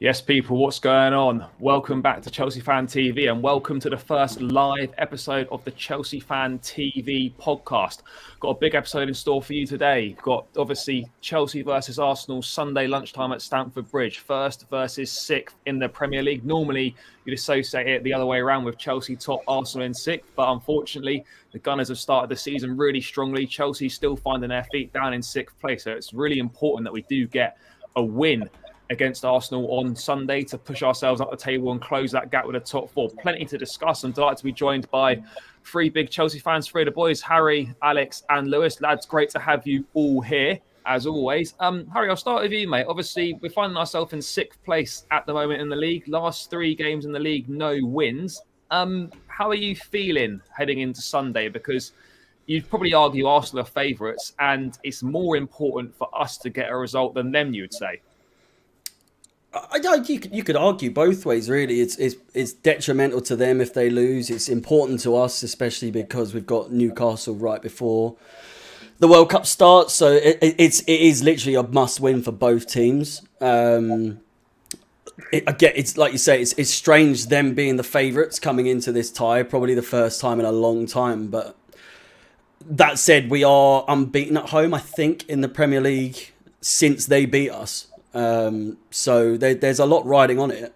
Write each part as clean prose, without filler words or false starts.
Yes, people, what's going on? Welcome back to Chelsea Fan TV and welcome to the first live episode of the Chelsea Fan TV podcast. Got a big episode in store for you today. Got obviously Chelsea versus Arsenal Sunday lunchtime at Stamford Bridge, first versus sixth in the Premier League. Normally, you'd associate it the other way around with Chelsea top, Arsenal in sixth, but unfortunately, the Gunners have started the season really strongly. Chelsea still finding their feet down in sixth place, so it's really important that we do get a win against Arsenal on Sunday to push ourselves up the table and close that gap with the top four. Plenty to discuss. I'm delighted to be joined by three big Chelsea fans, three of the boys, Harry, Alex and Lewis. Lads, great to have you all here, as always. Harry, I'll start with you, mate. Obviously, we're finding ourselves in sixth place at the moment in the league. Last three games in the league, no wins. How are you feeling heading into Sunday? Because you'd probably argue Arsenal are favourites, and it's more important for us to get a result than them, you'd say. You could argue both ways, really. It's detrimental to them if they lose. It's important to us, especially because we've got Newcastle right before the World Cup starts. So it is literally a must win for both teams. Again, it's like you say, it's strange them being the favourites coming into this tie, probably the first time in a long time. But that said, we are unbeaten at home, I think, in the Premier League since they beat us. So there's a lot riding on it.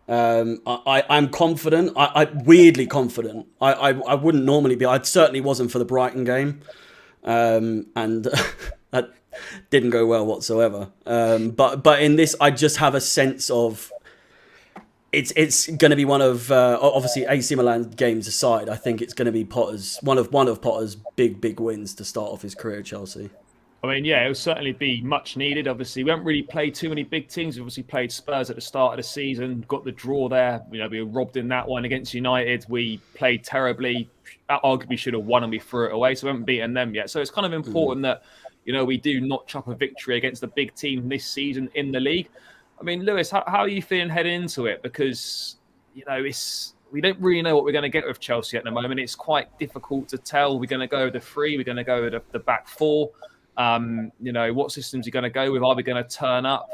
I'm confident. I'm weirdly confident. I wouldn't normally be. I certainly wasn't for the Brighton game, and that didn't go well whatsoever. But in this, I just have a sense of it's going to be one of obviously AC Milan games aside. I think it's going to be Potter's one of Potter's big wins to start off his career at Chelsea. I mean, yeah, it will certainly be much needed. Obviously, we haven't really played too many big teams. We obviously played Spurs at the start of the season, got the draw there. We were robbed in that one against United. We played terribly. Arguably should have won and we threw it away. So we haven't beaten them yet. So it's kind of important that, we do notch up a victory against a big team this season in the league. I mean, Lewis, how are you feeling heading into it? Because, we don't really know what we're going to get with Chelsea at the moment. It's quite difficult to tell. We're going to go with the three. We're going to go with the back four. What systems are you going to go with? Are we going to turn up?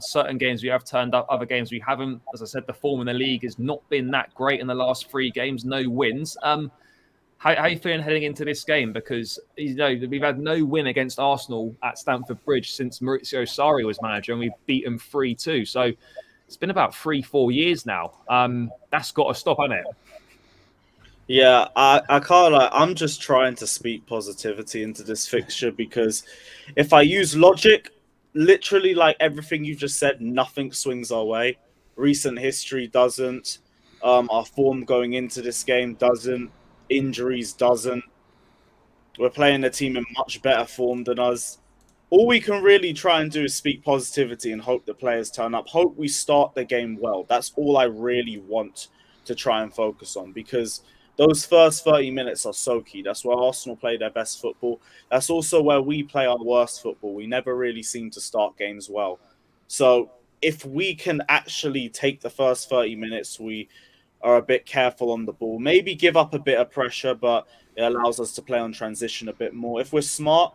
Certain games we have turned up, other games we haven't. As I said, the form in the league has not been that great in the last three games, no wins. How are you feeling heading into this game? Because we've had no win against Arsenal at Stamford Bridge since Maurizio Sarri was manager, and we've beaten 3-2. So it's been about 3-4 years now. That's got to stop, hasn't it? Yeah, I can't lie. I'm just trying to speak positivity into this fixture because if I use logic, literally like everything you just said, nothing swings our way. Recent history doesn't. Our form going into this game doesn't. Injuries doesn't. We're playing a team in much better form than us. All we can really try and do is speak positivity and hope the players turn up. Hope we start the game well. That's all I really want to try and focus on because those first 30 minutes are so key. That's where Arsenal play their best football. That's also where we play our worst football. We never really seem to start games well. So if we can actually take the first 30 minutes, we are a bit careful on the ball. Maybe give up a bit of pressure, but it allows us to play on transition a bit more. If we're smart,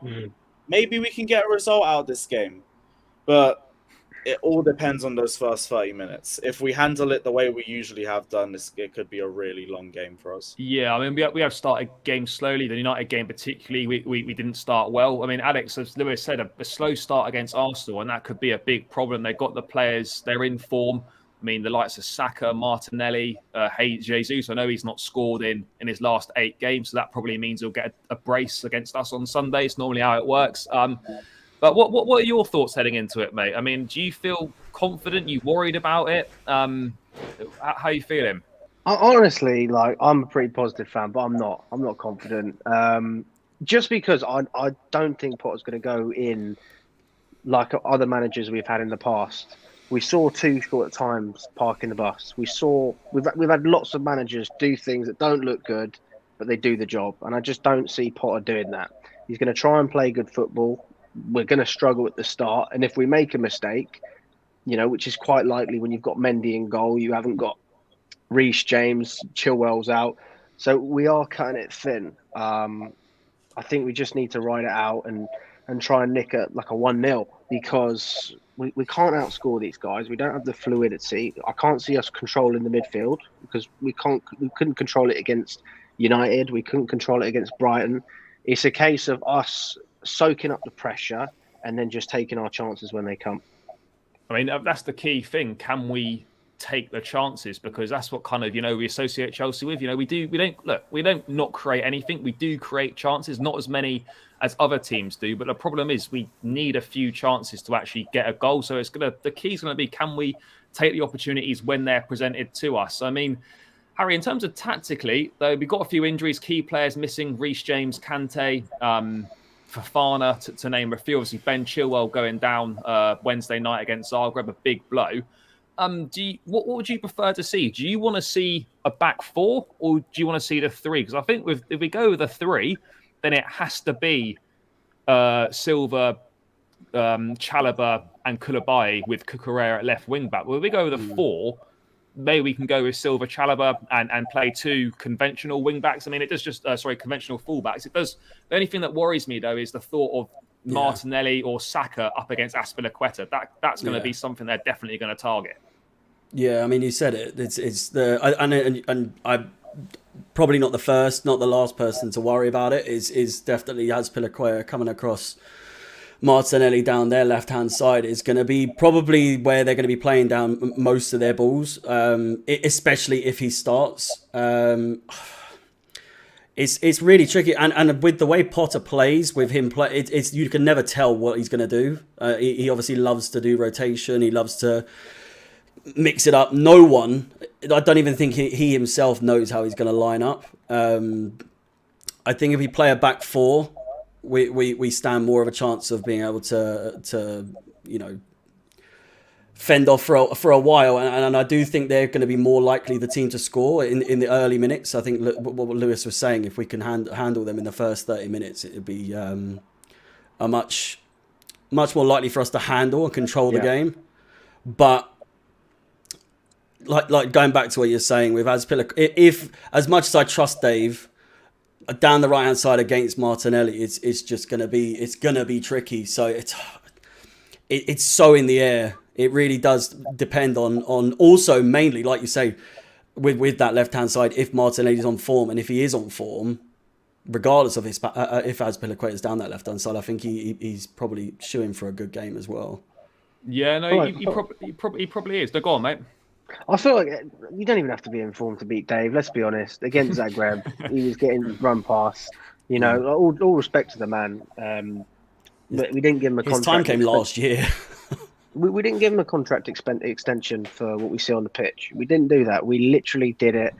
maybe we can get a result out of this game. But it all depends on those first 30 minutes. If we handle it the way we usually have done, it could be a really long game for us. Yeah, I mean, we have started games slowly. The United game particularly, we didn't start well. I mean, Alex, as Lewis said, a slow start against Arsenal, and that could be a big problem. They've got the players, they're in form. I mean, the likes of Saka, Martinelli, Jesus, I know he's not scored in his last 8 games, so that probably means he'll get a brace against us on Sunday. It's normally how it works. But what are your thoughts heading into it, mate? I mean, do you feel confident? You worried about it? How are you feeling? Honestly, I'm a pretty positive fan, but I'm not confident. Just because I don't think Potter's going to go in like other managers we've had in the past. We saw Tuchel at times parking the bus. We've had lots of managers do things that don't look good, but they do the job, and I just don't see Potter doing that. He's going to try and play good football. We're going to struggle at the start. And if we make a mistake, which is quite likely when you've got Mendy in goal, you haven't got Reece James, Chilwell's out. So we are cutting it thin. I think we just need to ride it out and try and nick like a 1-0 because we can't outscore these guys. We don't have the fluidity. I can't see us controlling the midfield because we couldn't control it against United. We couldn't control it against Brighton. It's a case of us soaking up the pressure and then just taking our chances when they come. I mean, that's the key thing. Can we take the chances? Because that's what kind of, we associate Chelsea with. We don't not create anything. We do create chances, not as many as other teams do. But the problem is we need a few chances to actually get a goal. So the key is going to be, can we take the opportunities when they're presented to us? I mean, Harry, in terms of tactically, though, we've got a few injuries, key players missing, Reece James, Kante, Fofana, to name a few. Obviously, Ben Chilwell going down Wednesday night against Zagreb, a big blow. What would you prefer to see? Do you want to see a back four, or do you want to see the three? Because I think if we go with the three, then it has to be Silva, Chalobah, and Koulibaly with Cucurella at left wing back. Well, if we go with a four, maybe we can go with Silva, Chalobah, and play two conventional wing backs. I mean, it does just conventional fullbacks. It does. The only thing that worries me though is the thought of Martinelli or Saka up against Azpilicueta. That's going to be something they're definitely going to target. Yeah, I mean, you said it. It's and I'm probably not the first, not the last person to worry about it. Is definitely Azpilicueta coming across Martinelli down their left-hand side is going to be probably where they're going to be playing down most of their balls, especially if he starts. It's really tricky, and with the way Potter plays, with him play, it's you can never tell what he's going to do. He obviously loves to do rotation. He loves to mix it up. I don't even think he himself knows how he's going to line up. I think if we play a back four, we stand more of a chance of being able to fend off for a while, and I do think they're going to be more likely the team to score in the early minutes. I think what Lewis was saying, if we can handle them in the first 30 minutes, it would be a much more likely for us to handle and control the game. But like going back to what you're saying with Azpilicueta, if as much as I trust Dave down the right hand side against Martinelli, it's just gonna be tricky. So it's so in the air. It really does depend on also mainly, like you say, with that left hand side, if Martinelli's on form, and if he is on form, regardless of if Azpilicueta is down that left hand side, I think he's probably shooing for a good game as well. Yeah, no, he probably is. No, go on, mate. I feel like you don't even have to be informed to beat Dave. Let's be honest. Against Zagreb, he was getting run past. All respect to the man. But we didn't give him a contract. His time came last year. We didn't give him a contract extension for what we see on the pitch. We didn't do that. We literally did it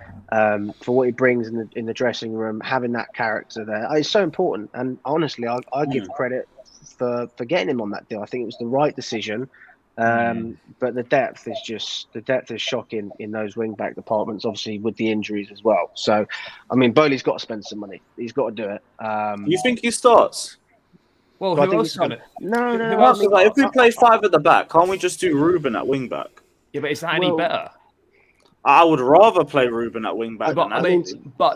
for what he brings in the dressing room. Having that character there, it's so important. And honestly, I give credit for getting him on that deal. I think it was the right decision. But the depth is shocking in those wing back departments, obviously with the injuries as well. So, I mean, Bowley's got to spend some money. He's got to do it. You think he starts? Well, who else can it? No. If we play five at the back, can't we just do Ruben at wing back? Yeah, but is that any better? I would rather play Ruben at wing back. But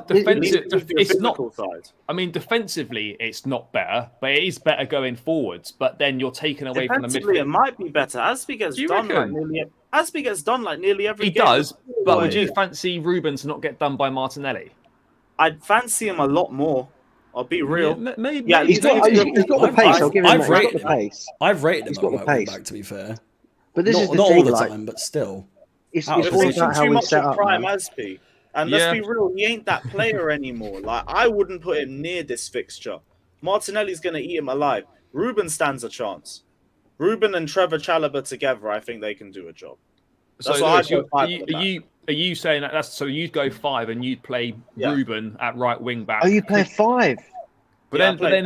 defensive, it's not. Side. I mean, defensively, it's not better, but it is better going forwards. But then you're taken away from the midfield. It might be better. Azpi gets done like nearly every game. He does, but would you fancy Ruben to not get done by Martinelli? I'd fancy him a lot more. I'll be real. Yeah, maybe. Yeah, he's got the pace. I'll give him I've that. rated He's got the pace. I've rated He's him got the at pace. back, to be fair. But this is the not thing, all the like, time, but still. It's all about how we set up. Prime Azpi. And let's be real, he ain't that player anymore. Like, I wouldn't put him near this fixture. Martinelli's going to eat him alive. Ruben stands a chance. Ruben and Trevor Chalobah together, I think they can do a job. That's are you saying that's so you'd go 5 and you'd play Ruben at right wing back? Oh, you play 5. But then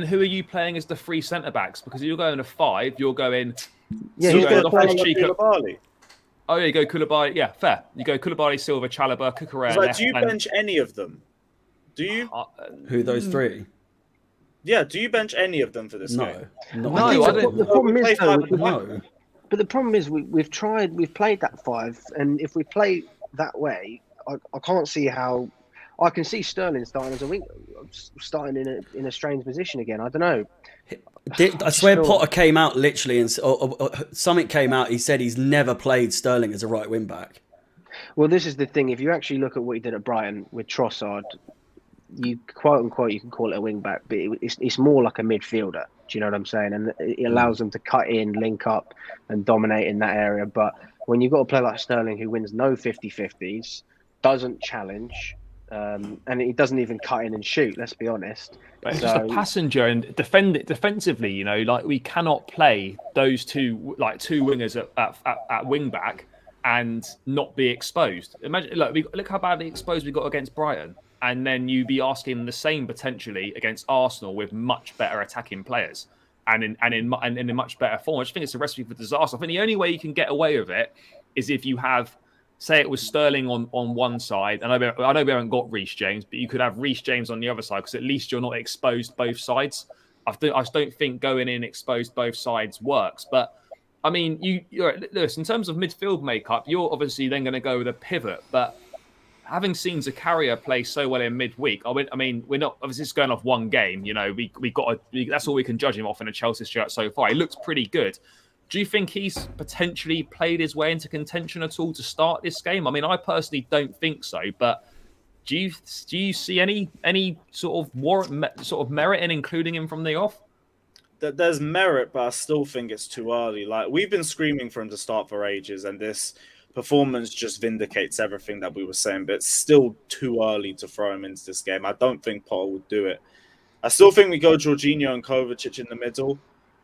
who are you playing as the 3 centre backs? Because if you're going to 5, you're going. Yeah, he's going to play Koulibaly. Oh, yeah, you go Koulibaly. Yeah, fair. You go Koulibaly, Silva, Chalobah, Cucurella. Do you bench any of them? Do you? Who those 3? Yeah, do you bench any of them for this game? No, I don't. The problem is, though, no. But the problem is we've played that 5, and if we play that way, I can't see how. I can see Sterling starting as a wing, starting in a strange position again. I don't know. I swear Potter came out literally and something came out. He said he's never played Sterling as a right wing back. Well, this is the thing. If you actually look at what he did at Brighton with Trossard, you quote unquote you can call it a wing back, but it's more like a midfielder. Do you know what I'm saying? And it allows them to cut in, link up, and dominate in that area. But when you've got a player like Sterling who wins no 50-50s, doesn't challenge, and he doesn't even cut in and shoot. Let's be honest. But it's just a passenger and defend it defensively. You know, like we cannot play those two wingers at wing back and not be exposed. Imagine, look how badly exposed we got against Brighton, and then you be asking the same potentially against Arsenal with much better attacking players and in much better form. I just think it's a recipe for disaster. I think the only way you can get away with it is if you have, say, it was Sterling on one side. And I know we haven't got Reece James, but you could have Reece James on the other side because at least you're not exposed both sides. I just don't think going in exposed both sides works, but. I mean, Lewis, in terms of midfield makeup, you're obviously then going to go with a pivot. But having seen Zakaria play so well in midweek, I mean, we're not obviously just going off one game. You know, that's all we can judge him off in a Chelsea shirt so far. He looks pretty good. Do you think he's potentially played his way into contention at all to start this game? I mean, I personally don't think so. But do you see any sort of merit in including him from the off? There's merit, but I still think it's too early. Like, we've been screaming for him to start for ages, and this performance just vindicates everything that we were saying, but it's still too early to throw him into this game. I don't think Potter would do it. I still think we go Jorginho and Kovacic in the middle.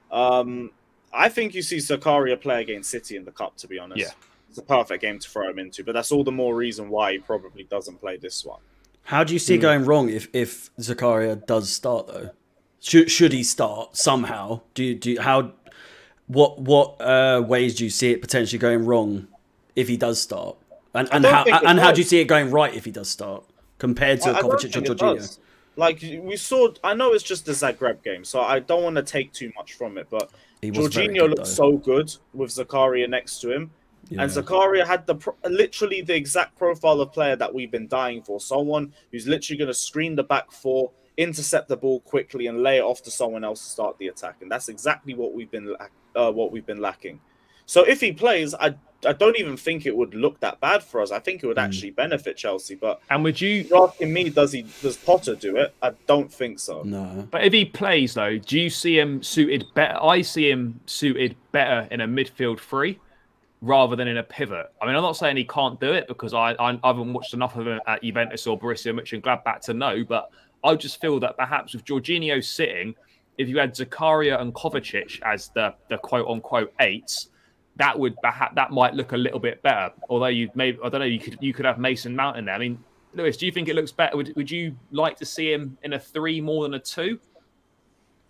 I think you see Zakaria play against City in the Cup, to be honest. Yeah. It's a perfect game to throw him into, but that's all the more reason why he probably doesn't play this one. How do you see it going wrong if Zakaria does start, though? Should he start somehow? What ways do you see it potentially going wrong if he does start? And how do you see it going right if he does start compared to Kovacic or Jorginho? Like we saw, I know it's just the Zagreb game, so I don't want to take too much from it. But Jorginho looked so good with Zakaria next to him, and Zakaria had literally the exact profile of player that we've been dying for. Someone who's literally going to screen the back four, intercept the ball quickly and lay it off to someone else to start the attack, and that's exactly what we've been lacking. So if he plays, I don't even think it would look that bad for us. I think it would actually benefit Chelsea. But you're asking me, does Potter do it? I don't think so. No. But if he plays though, do you see him suited better? I see him suited better in a midfield three rather than in a pivot. I mean, I'm not saying he can't do it because I haven't watched enough of him at Juventus or Borussia Mönchengladbach to know, but I just feel that perhaps with Jorginho sitting, if you had Zakaria and Kovacic as the quote unquote eights, that might look a little bit better. Although you could have Mason Mount in there. I mean, Lewis, do you think it looks better? Would you like to see him in a 3 more than a 2?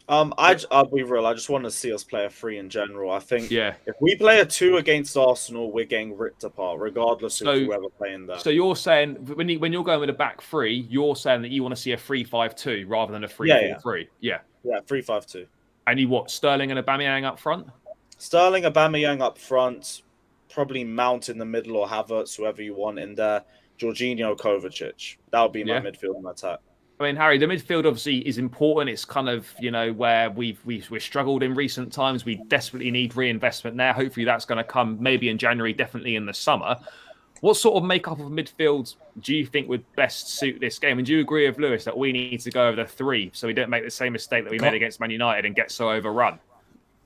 I'll be real. I just want to see us play a 3 in general. I think if we play a 2 against Arsenal, we're getting ripped apart, regardless of whoever playing that. So you're saying when you're going with a back 3, you're saying that you want to see a 3-5-2 rather than a 3-4-3. Yeah, 3-5-2. And you what? Sterling and Aubameyang up front. Sterling, Aubameyang up front, probably Mount in the middle or Havertz, whoever you want in there. Jorginho, Kovacic. That would be my midfield and attack. I mean, Harry, the midfield obviously is important. It's kind of, where we've struggled in recent times. We desperately need reinvestment there. Hopefully that's going to come maybe in January, definitely in the summer. What sort of makeup of midfield do you think would best suit this game? And do you agree with Lewis that we need to go over the 3 so we don't make the same mistake that we made against Man United and get so overrun?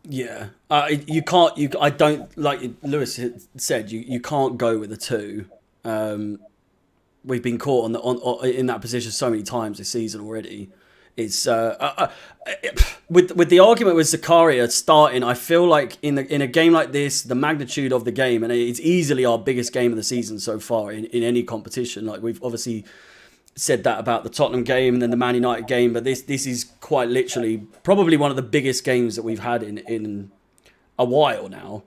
Yeah, you can't. I don't, like Lewis said. You can't go with a 2. We've been caught in that position so many times this season already. It's with the argument with Zakaria starting. I feel like in a game like this, the magnitude of the game, and it's easily our biggest game of the season so far in any competition. Like we've obviously said that about the Tottenham game and then the Man United game, but this is quite literally probably one of the biggest games that we've had in a while now.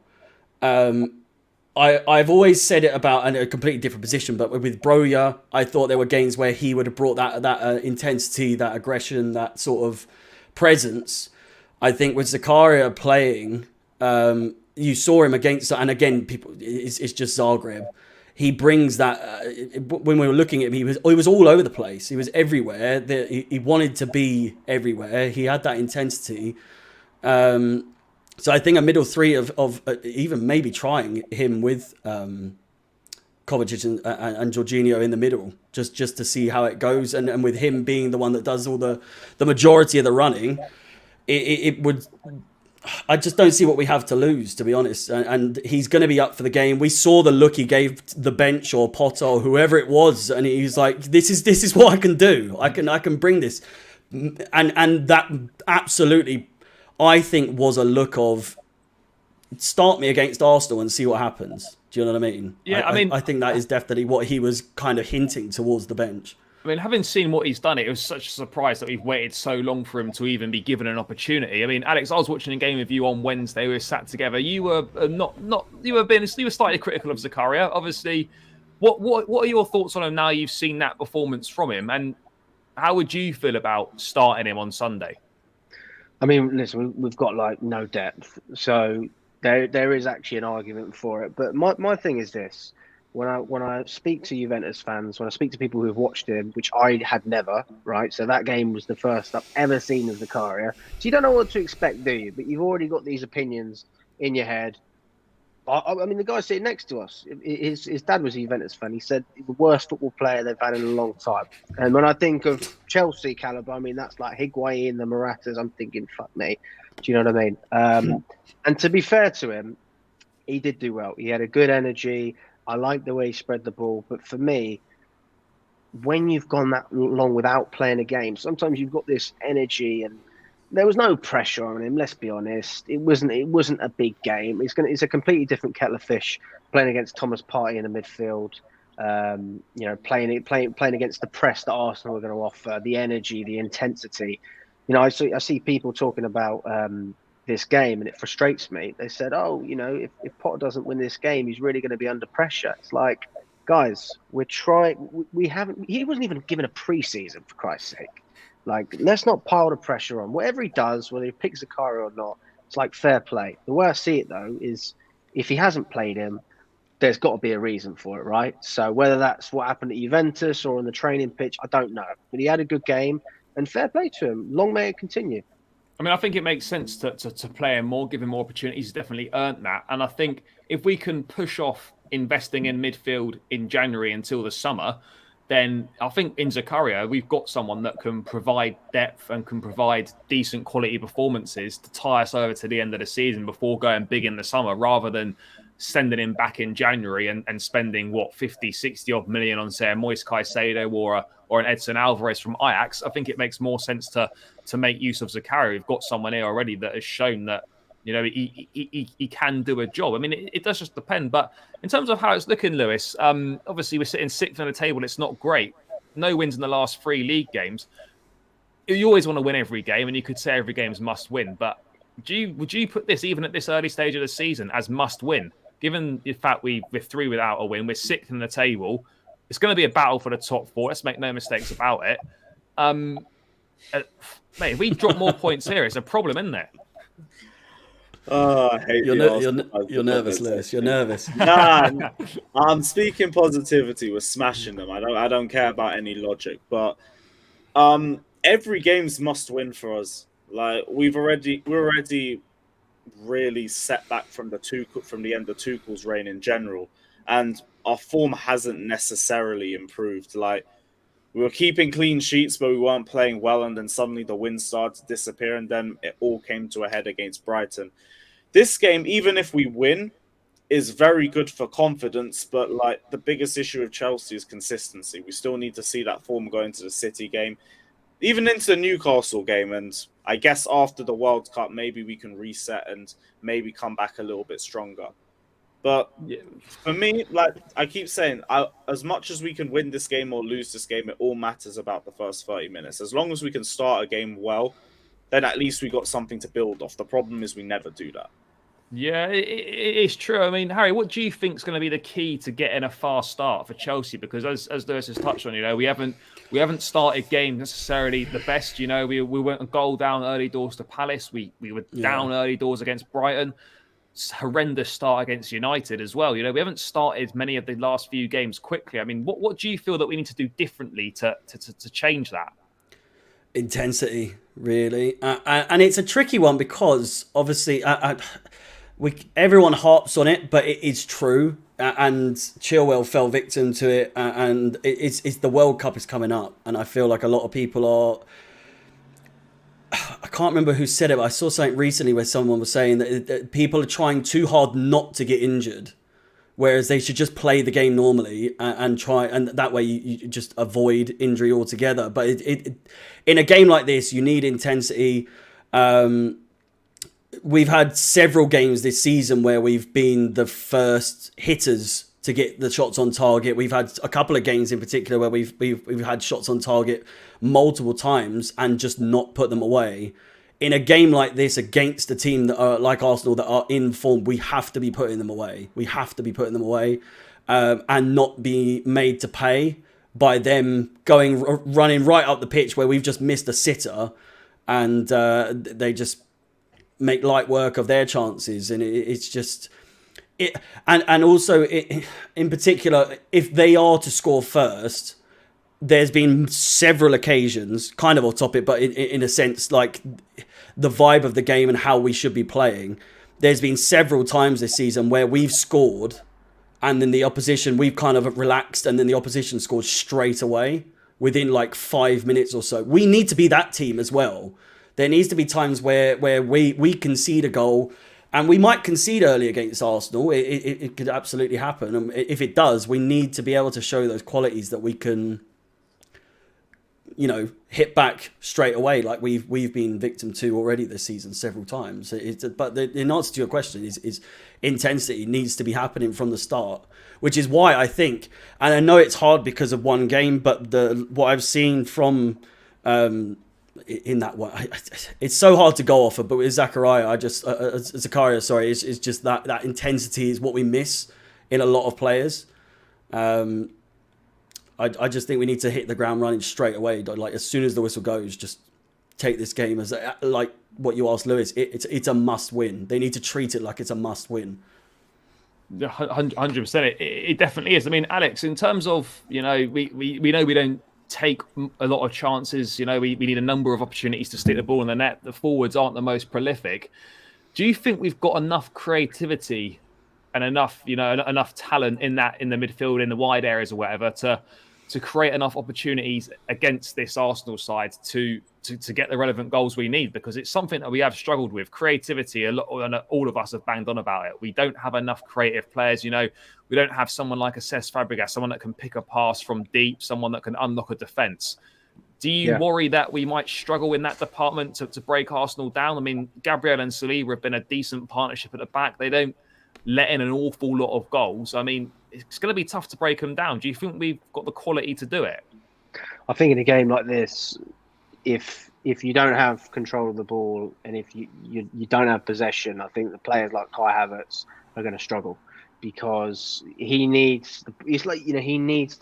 I've always said it about a completely different position, but with Broja, I thought there were games where he would have brought that intensity, that aggression, that sort of presence. I think with Zakaria playing, you saw him against, and again, it's just Zagreb. he brings that. When we were looking at him, he was all over the place. He was everywhere. He wanted to be everywhere. He had that intensity. So I think a middle three of even maybe trying him with Kovacic and Jorginho in the middle, just to see how it goes, and with him being the one that does all the majority of the running, it would. I just don't see what we have to lose, to be honest. And he's going to be up for the game. We saw the look he gave the bench or Potter or whoever it was, and he's like, "This is what I can do. I can bring this," and that absolutely, I think, was a look of start me against Arsenal and see what happens. Do you know what I mean? Yeah, I think that is definitely what he was kind of hinting towards the bench. I mean, having seen what he's done, it was such a surprise that we've waited so long for him to even be given an opportunity. I mean, Alex, I was watching a game with you on Wednesday. We were sat together. You were you were slightly critical of Zakaria. Obviously, what are your thoughts on him now? You've seen that performance from him, and how would you feel about starting him on Sunday? I mean, listen, we've got like no depth, so there is actually an argument for it. But my thing is this. When I speak to Juventus fans, when I speak to people who have watched him, which I had never, right? So that game was the first I've ever seen of Zakaria. So you don't know what to expect, do you? But you've already got these opinions in your head. I mean, the guy sitting next to us, his dad was a Juventus fan. He said the worst football player they've had in a long time. And when I think of Chelsea caliber, I mean, that's like Higuain, the Moratas. I'm thinking, fuck me. Do you know what I mean? And to be fair to him, he did do well. He had a good energy. I like the way he spread the ball, but for me, when you've gone that long without playing a game, sometimes you've got this energy, and there was no pressure on him. Let's be honest; it wasn't a big game. It's a completely different kettle of fish playing against Thomas Partey in the midfield. Playing against the press that Arsenal are going to offer, the energy, the intensity. I see people talking about this game, and it frustrates me. They said, "Oh, if Potter doesn't win this game, he's really going to be under pressure." It's like, guys, we're trying. We haven't. He wasn't even given a preseason, for Christ's sake. Like, let's not pile the pressure on. Whatever he does, whether he picks Zakaria or not, it's like fair play. The way I see it, though, is if he hasn't played him, there's got to be a reason for it, right? So whether that's what happened at Juventus or on the training pitch, I don't know. But he had a good game, and fair play to him. Long may it continue. I mean, I think it makes sense to play him more, give him more opportunities. He's definitely earned that. And I think if we can push off investing in midfield in January until the summer, then I think in Zakaria, we've got someone that can provide depth and can provide decent quality performances to tie us over to the end of the season before going big in the summer, rather than sending him back in January and spending, 50, 60 odd million on, say, a Moise Caicedo or an Edson Alvarez from Ajax. I think it makes more sense to make use of Zakaria. We've got someone here already that has shown that, he can do a job. I mean, it does just depend. But in terms of how it's looking, Lewis, obviously we're sitting sixth on the table. It's not great. No wins in the last 3 league games. You always want to win every game, and you could say every game is must win. But would you put this, even at this early stage of the season, as must win? Given the fact we're through without a win, we're sixth in the table. It's going to be a battle for the top 4. Let's make no mistakes about it. Mate, if we drop more points here, it's a problem, isn't it? Oh, I hate you're nervous, Lewis. You're nervous. Nah, I'm speaking positivity. We're smashing them. I don't care about any logic, but every game's must win for us. Like we're already really set back from the end of Tuchel's reign in general, and our form hasn't necessarily improved. Like, we were keeping clean sheets, but we weren't playing well, and then suddenly the wins started to disappear, and then it all came to a head against Brighton. This game, even if we win, is very good for confidence, but like the biggest issue with Chelsea is consistency. We still need to see that form go into the City game, even into the Newcastle game, and I guess after the World Cup, maybe we can reset and maybe come back a little bit stronger. But for me, like I keep saying, as much as we can win this game or lose this game, it all matters about the first 30 minutes. As long as we can start a game well, then at least we got something to build off. The problem is we never do that. Yeah, it is true. I mean, Harry, what do you think is going to be the key to getting a fast start for Chelsea? Because as Lewis has touched on, we haven't started games necessarily the best. We went a goal down early doors to Palace. We were down early doors against Brighton. horrendous start against United as well. You know, we haven't started many of the last few games quickly. I mean, what do you feel that we need to do differently to change that? Intensity, really, and it's a tricky one because obviously everyone harps on it, but it is true, and Chilwell fell victim to it, and it's the World Cup is coming up, and I feel like a lot of people are. I can't remember who said it, but I saw something recently where someone was saying that people are trying too hard not to get injured, whereas they should just play the game normally and try, and that way you just avoid injury altogether. But in a game like this, you need intensity. We've had several games this season where we've been the first hitters to get the shots on target. We've had a couple of games in particular where we've had shots on target multiple times and just not put them away. In a game like this against a team that are like Arsenal that are in form, we have to be putting them away. We have to be putting them away, and not be made to pay by them running right up the pitch where we've just missed a sitter, and they just make light work of their chances. And it's just it. And also in particular, if they are to score first, there's been several occasions, kind of off topic, but in a sense, like the vibe of the game and how we should be playing. There's been several times this season where we've scored and then the opposition, we've kind of relaxed and then the opposition scored straight away within like 5 minutes or so. We need to be that team as well. There needs to be times where we concede a goal, and we might concede early against Arsenal. It could absolutely happen. And if it does, we need to be able to show those qualities that we can, you know, hit back straight away, like we've been victim to already this season several times. But in answer to your question is intensity needs to be happening from the start, which is why I think, and I know it's hard because of one game, but what I've seen from in that one, it's so hard to go off of. But with Zakaria, Zakaria, sorry, it's just that intensity is what we miss in a lot of players. I just think we need to hit the ground running straight away. Like as soon as the whistle goes, just take this game as like what you asked Lewis. It's a must win. They need to treat it like it's a must win. 100%. It definitely is. I mean, Alex, in terms of, you know, we know we don't take a lot of chances. You know, we need a number of opportunities to stick the ball in the net. The forwards aren't the most prolific. Do you think we've got enough creativity and enough talent in the midfield, in the wide areas or whatever, to create enough opportunities against this Arsenal side to get the relevant goals we need? Because it's something that we have struggled with. Creativity, a lot, and all of us have banged on about it. We don't have enough creative players. You know, we don't have someone like a Cesc Fabregas, someone that can pick a pass from deep, someone that can unlock a defence. Do you worry that we might struggle in that department to break Arsenal down? I mean, Gabriel and Saliba have been a decent partnership at the back. They don't let in an awful lot of goals. I mean, it's going to be tough to break them down. Do you think we've got the quality to do it? I think in a game like this, if you don't have control of the ball and if you don't have possession, I think the players like Kai Havertz are going to struggle, because he needs to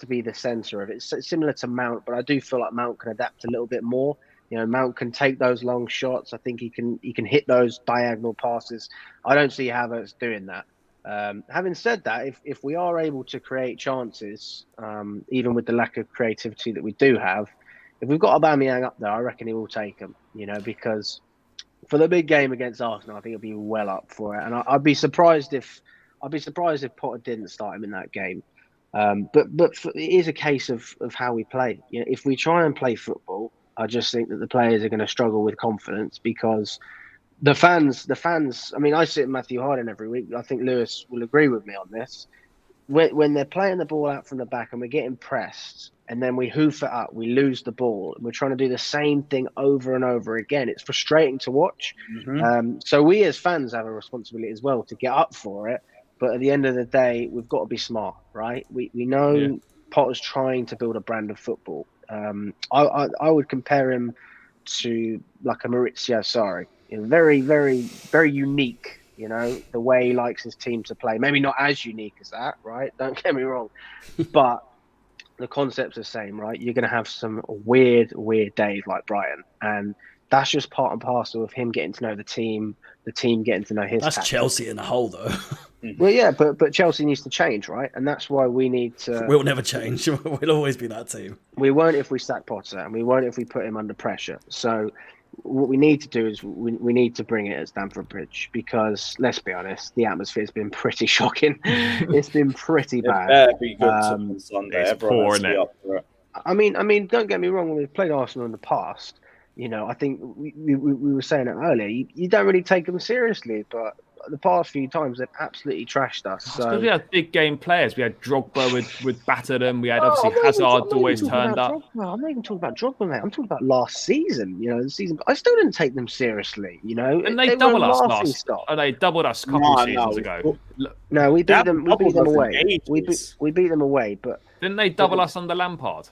be the centre of it. It's similar to Mount, but I do feel like Mount can adapt a little bit more. You know, Mount can take those long shots. I think he can hit those diagonal passes. I don't see Havertz doing that. Having said that, if we are able to create chances, even with the lack of creativity that we do have, if we've got Aubameyang up there, I reckon he will take them. You know, because for the big game against Arsenal, I think he'll be well up for it. And I'd be surprised if Potter didn't start him in that game. But it is a case of how we play. You know, if we try and play football, I just think that the players are going to struggle with confidence, because the fans, I mean, I sit in Matthew Harding every week. I think Lewis will agree with me on this. When they're playing the ball out from the back and we're getting pressed and then we hoof it up, we lose the ball, and we're trying to do the same thing over and over again. It's frustrating to watch. Mm-hmm. So we as fans have a responsibility as well to get up for it. But at the end of the day, we've got to be smart, right? We know Potter's trying to build a brand of football. I would compare him to like a Maurizio Sarri. Very, very, very unique, you know, the way he likes his team to play. Maybe not as unique as that, right? Don't get me wrong. But the concept's the same, right? You're going to have some weird days like Brighton. And that's just part and parcel of him getting to know the team getting to know his. That's tactics. Chelsea in the whole, though. Well, yeah, but Chelsea needs to change, right? And that's why we need to. We'll never change. We'll always be that team. We won't if we sack Potter, and we won't if we put him under pressure. So what we need to do is we need to bring it at Stamford Bridge, because let's be honest, the atmosphere's been pretty shocking. It's been pretty bad. It better be good on Sunday. It's Everyone poor, has to be innit? up for it. I mean, don't get me wrong. When we've played Arsenal in the past, I think we were saying it earlier. You don't really take them seriously, but the past few times they've absolutely trashed us. So Because we had big game players. We had Drogba with battered them. We had obviously Hazard always turned up. I'm not even talking about Drogba, mate. I'm talking about last season. The season. I still didn't take them seriously. And they doubled us last. Oh, they doubled us a couple of seasons ago. No, we beat them. We beat them away. Ages. We beat them away, but Didn't they double us under Lampard?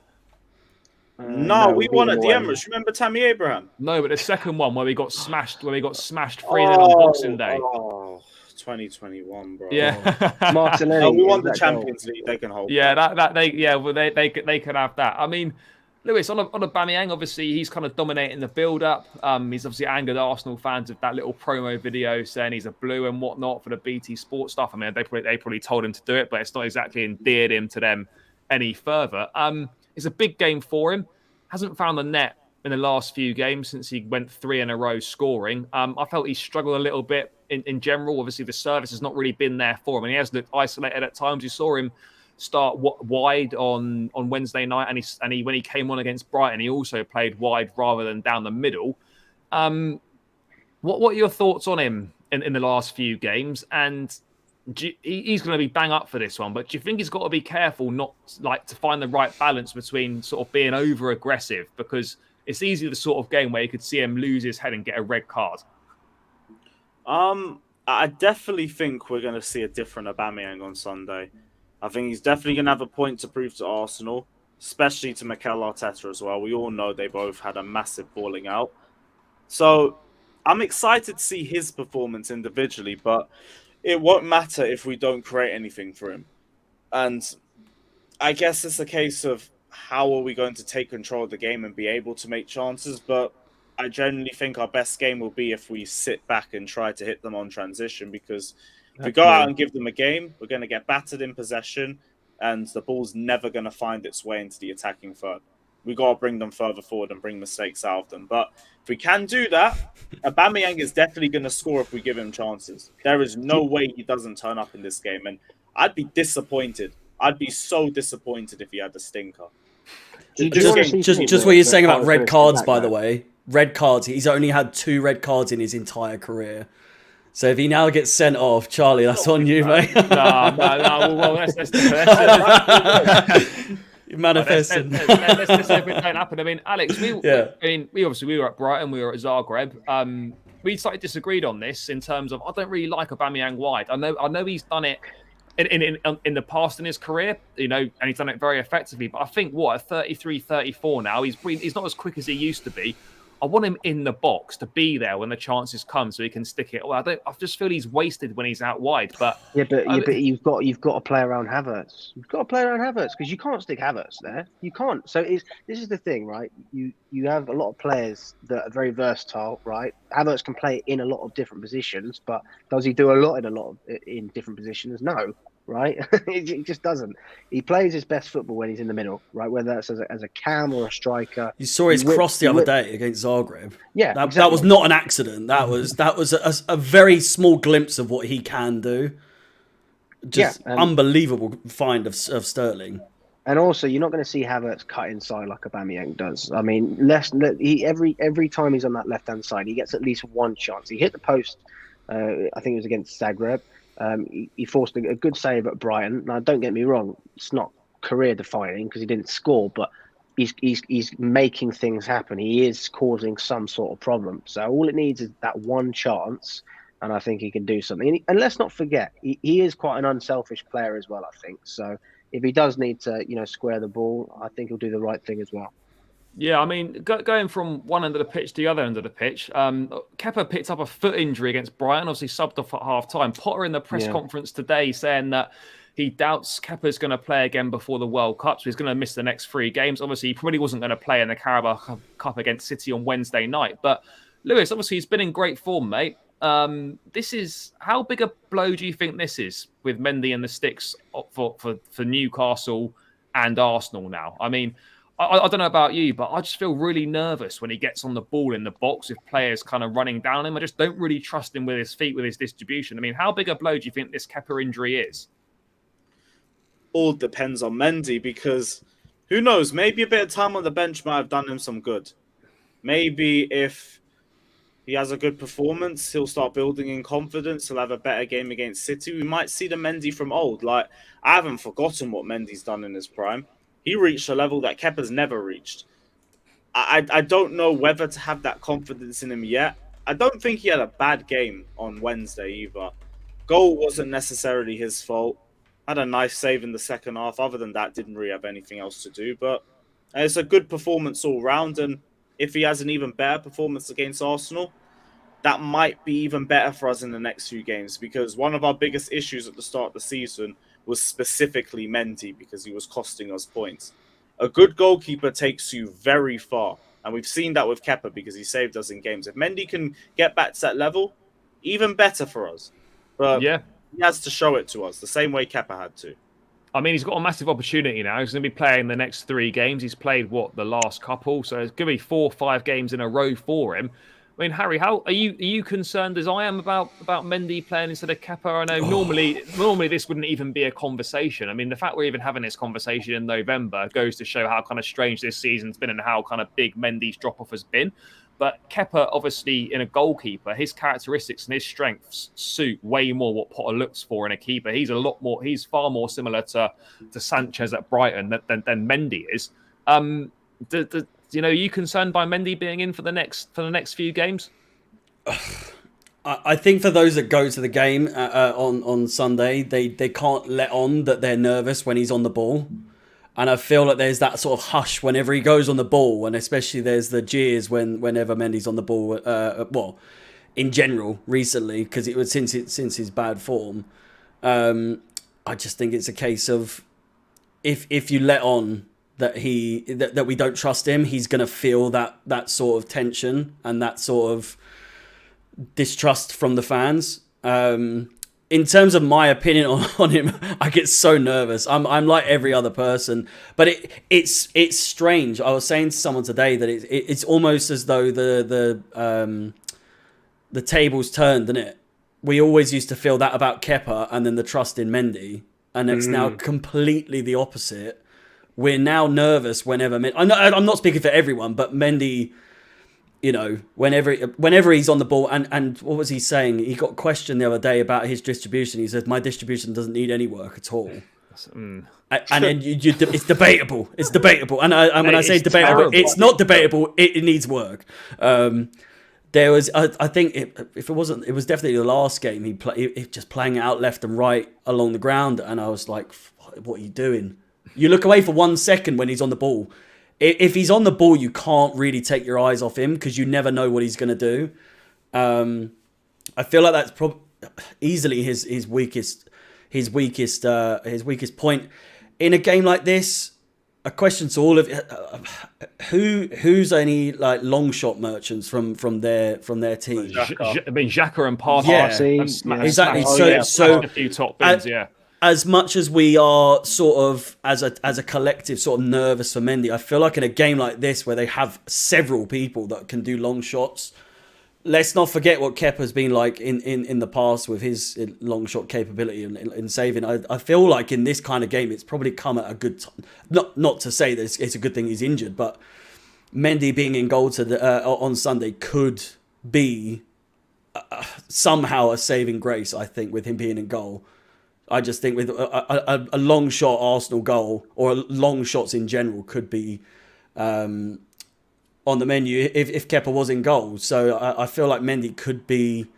No, we beat won them at the away. Emirates. Remember Tammy Abraham? No, but the second one where we got smashed 3-0 on Boxing Day. 2021, bro. Yeah. Martinelli. No, we won is the that goal. Champions League. They can hold. Yeah, they could have that. I mean, Lewis, on Aubameyang, obviously he's kind of dominating the build-up. He's obviously angered Arsenal fans with that little promo video saying he's a blue and whatnot for the BT Sports stuff. I mean, they probably told him to do it, but it's not exactly endeared him to them any further. It's a big game for him. Hasn't found the net in the last few games since he went 3 in a row scoring. I felt he struggled a little bit in general. Obviously, the service has not really been there for him, and he has looked isolated at times. You saw him start wide on Wednesday night, and he when he came on against Brighton, he also played wide rather than down the middle. What are your thoughts on him in the last few games? And he's going to be bang up for this one, but do you think he's got to be careful not to find the right balance between sort of being over aggressive, because it's easily the sort of game where you could see him lose his head and get a red card? I definitely think we're going to see a different Aubameyang on Sunday. I think he's definitely going to have a point to prove to Arsenal, especially to Mikel Arteta as well. We all know they both had a massive falling out. So I'm excited to see his performance individually, but it won't matter if we don't create anything for him. And I guess it's a case of how are we going to take control of the game and be able to make chances. But I genuinely think our best game will be if we sit back and try to hit them on transition, because if we go out and give them a game, we're going to get battered in possession and the ball's never going to find its way into the attacking third. We got to bring them further forward and bring mistakes out of them. But if we can do that, Aubameyang is definitely going to score if we give him chances. There is no way he doesn't turn up in this game. And I'd be disappointed. I'd be so disappointed if he had a stinker. Just what you're saying about red cards, by the way. Red cards. He's only had 2 red cards in his entire career. So if he now gets sent off, Charlie, that's on you, mate. No. Well, let's manifesting. Let's hope it don't happen. I mean, Alex, we were at Brighton, we were at Zagreb. We slightly disagreed on this in terms of I don't really like Aubameyang wide. I know he's done it in the past in his career, and he's done it very effectively. But I think at 33, 34 now, he's not as quick as he used to be. I want him in the box to be there when the chances come, so he can stick it. Well, I just feel he's wasted when he's out wide. But you've got to play around Havertz. You've got to play around Havertz because you can't stick Havertz there. You can't. So this is the thing, right? You have a lot of players that are very versatile, right? Havertz can play in a lot of different positions, but does he do a lot in different positions? No. Right, he just doesn't. He plays his best football when he's in the middle, right? Whether that's as a cam or a striker. You saw his cross the other day against Zagreb. Yeah, that was not an accident. That was a very small glimpse of what he can do. Just unbelievable find of Sterling. And also, you're not going to see Havertz cut inside like Aubameyang does. I mean, every time he's on that left hand side, he gets at least one chance. He hit the post. I think it was against Zagreb. He forced a good save at Brighton. Now, don't get me wrong; it's not career-defining because he didn't score, but he's making things happen. He is causing some sort of problem. So all it needs is that one chance, and I think he can do something. And let's not forget, he is quite an unselfish player as well. I think so. If he does need to, square the ball, I think he'll do the right thing as well. Yeah, I mean, going from one end of the pitch to the other end of the pitch, Kepa picked up a foot injury against Brighton, obviously subbed off at half-time. Potter in the press conference today saying that he doubts Kepa's going to play again before the World Cup, so he's going to miss the next 3 games. Obviously, he probably wasn't going to play in the Carabao Cup against City on Wednesday night. But Lewis, obviously, he's been in great form, mate. This is, how big a blow do you think this is with Mendy and the sticks for Newcastle and Arsenal now? I mean, I don't know about you, but I just feel really nervous when he gets on the ball in the box with players kind of running down him. I just don't really trust him with his feet, with his distribution. I mean, how big a blow do you think this Kepa injury is? All depends on Mendy, because who knows? Maybe a bit of time on the bench might have done him some good. Maybe if he has a good performance, he'll start building in confidence. He'll have a better game against City. We might see the Mendy from old. Like, I haven't forgotten what Mendy's done in his prime. He reached a level that Kepa's never reached. I don't know whether to have that confidence in him yet. I don't think he had a bad game on Wednesday either. Goal wasn't necessarily his fault. Had a nice save in the second half. Other than that, didn't really have anything else to do. But it's a good performance all round. And if he has an even better performance against Arsenal, that might be even better for us in the next few games, because one of our biggest issues at the start of the season was specifically Mendy, because he was costing us points. A good goalkeeper takes you very far, and we've seen that with Kepa because he saved us in games. If Mendy can get back to that level, even better for us. But yeah, he has to show it to us the same way Kepa had to. I mean, he's got a massive opportunity now. He's going to be playing the next 3 games. He's played, the last couple? So it's going to be 4 or 5 games in a row for him. I mean, Harry, how are you concerned as I am about Mendy playing instead of Kepa? I know normally this wouldn't even be a conversation. I mean, the fact we're even having this conversation in November goes to show how kind of strange this season's been and how kind of big Mendy's drop-off has been. But Kepa, obviously, in a goalkeeper, his characteristics and his strengths suit way more what Potter looks for in a keeper. He's far more similar to Sanchez at Brighton than Mendy is. Are you concerned by Mendy being in for the next few games? I think for those that go to the game on Sunday, they can't let on that they're nervous when he's on the ball. And I feel like there's that sort of hush whenever he goes on the ball, and especially there's the jeers whenever Mendy's on the ball. In general, recently, because it was since his bad form. I just think it's a case of if you let on that we don't trust him, he's going to feel that sort of tension and that sort of distrust from the fans. In terms of my opinion on him, I get so nervous. I'm like every other person, but it's strange. I was saying to someone today that it's almost as though the tables turned, isn't it? We always used to feel that about Kepa and then the trust in Mendy, and it's now completely the opposite. We're now nervous whenever I'm not speaking for everyone, but Mendy, whenever he's on the ball, and what was he saying? He got questioned the other day about his distribution. He said, "My distribution doesn't need any work at all." And then it's debatable. It's debatable. And when I say debatable, terrible. It's not debatable. It needs work. There was, I think, if it wasn't, it was definitely the last game. He just playing it out left and right along the ground, and I was like, "What are you doing?" You look away for 1 second when he's on the ball. If he's on the ball, you can't really take your eyes off him because you never know what he's going to do. I feel like that's easily his weakest point in a game like this. A question to all of who's any like long shot merchants from their team. Xhaka and Partey. Yeah, exactly. So a few top bins, yeah. As much as we are sort of as a collective sort of nervous for Mendy, I feel like in a game like this where they have several people that can do long shots, let's not forget what Kepa's been like in the past with his long shot capability in saving. I feel like in this kind of game, it's probably come at a good time. Not to say that it's a good thing he's injured, but Mendy being in goal on Sunday could be somehow a saving grace, I think, with him being in goal. I just think with a long shot Arsenal goal or long shots in general could be on the menu if Kepa was in goal. So I feel like Mendy could be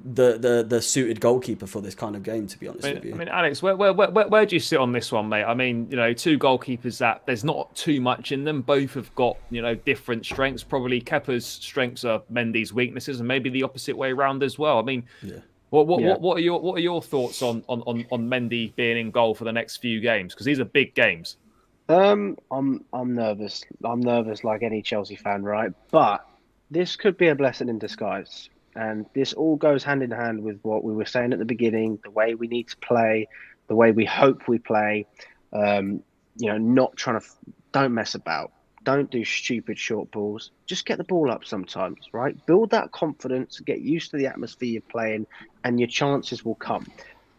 the suited goalkeeper for this kind of game, to be honest with you. I mean, Alex, where do you sit on this one, mate? I mean, two goalkeepers that there's not too much in them. Both have got, different strengths. Probably Kepa's strengths are Mendy's weaknesses, and maybe the opposite way around as well. I mean, What are your thoughts on Mendy being in goal for the next few games? Because these are big games. I'm nervous. I'm nervous like any Chelsea fan, right? But this could be a blessing in disguise. And this all goes hand in hand with what we were saying at the beginning, the way we need to play, the way we hope we play. Not trying to, don't mess about. Don't do stupid short balls. Just get the ball up sometimes, right? Build that confidence, get used to the atmosphere you're playing, and your chances will come.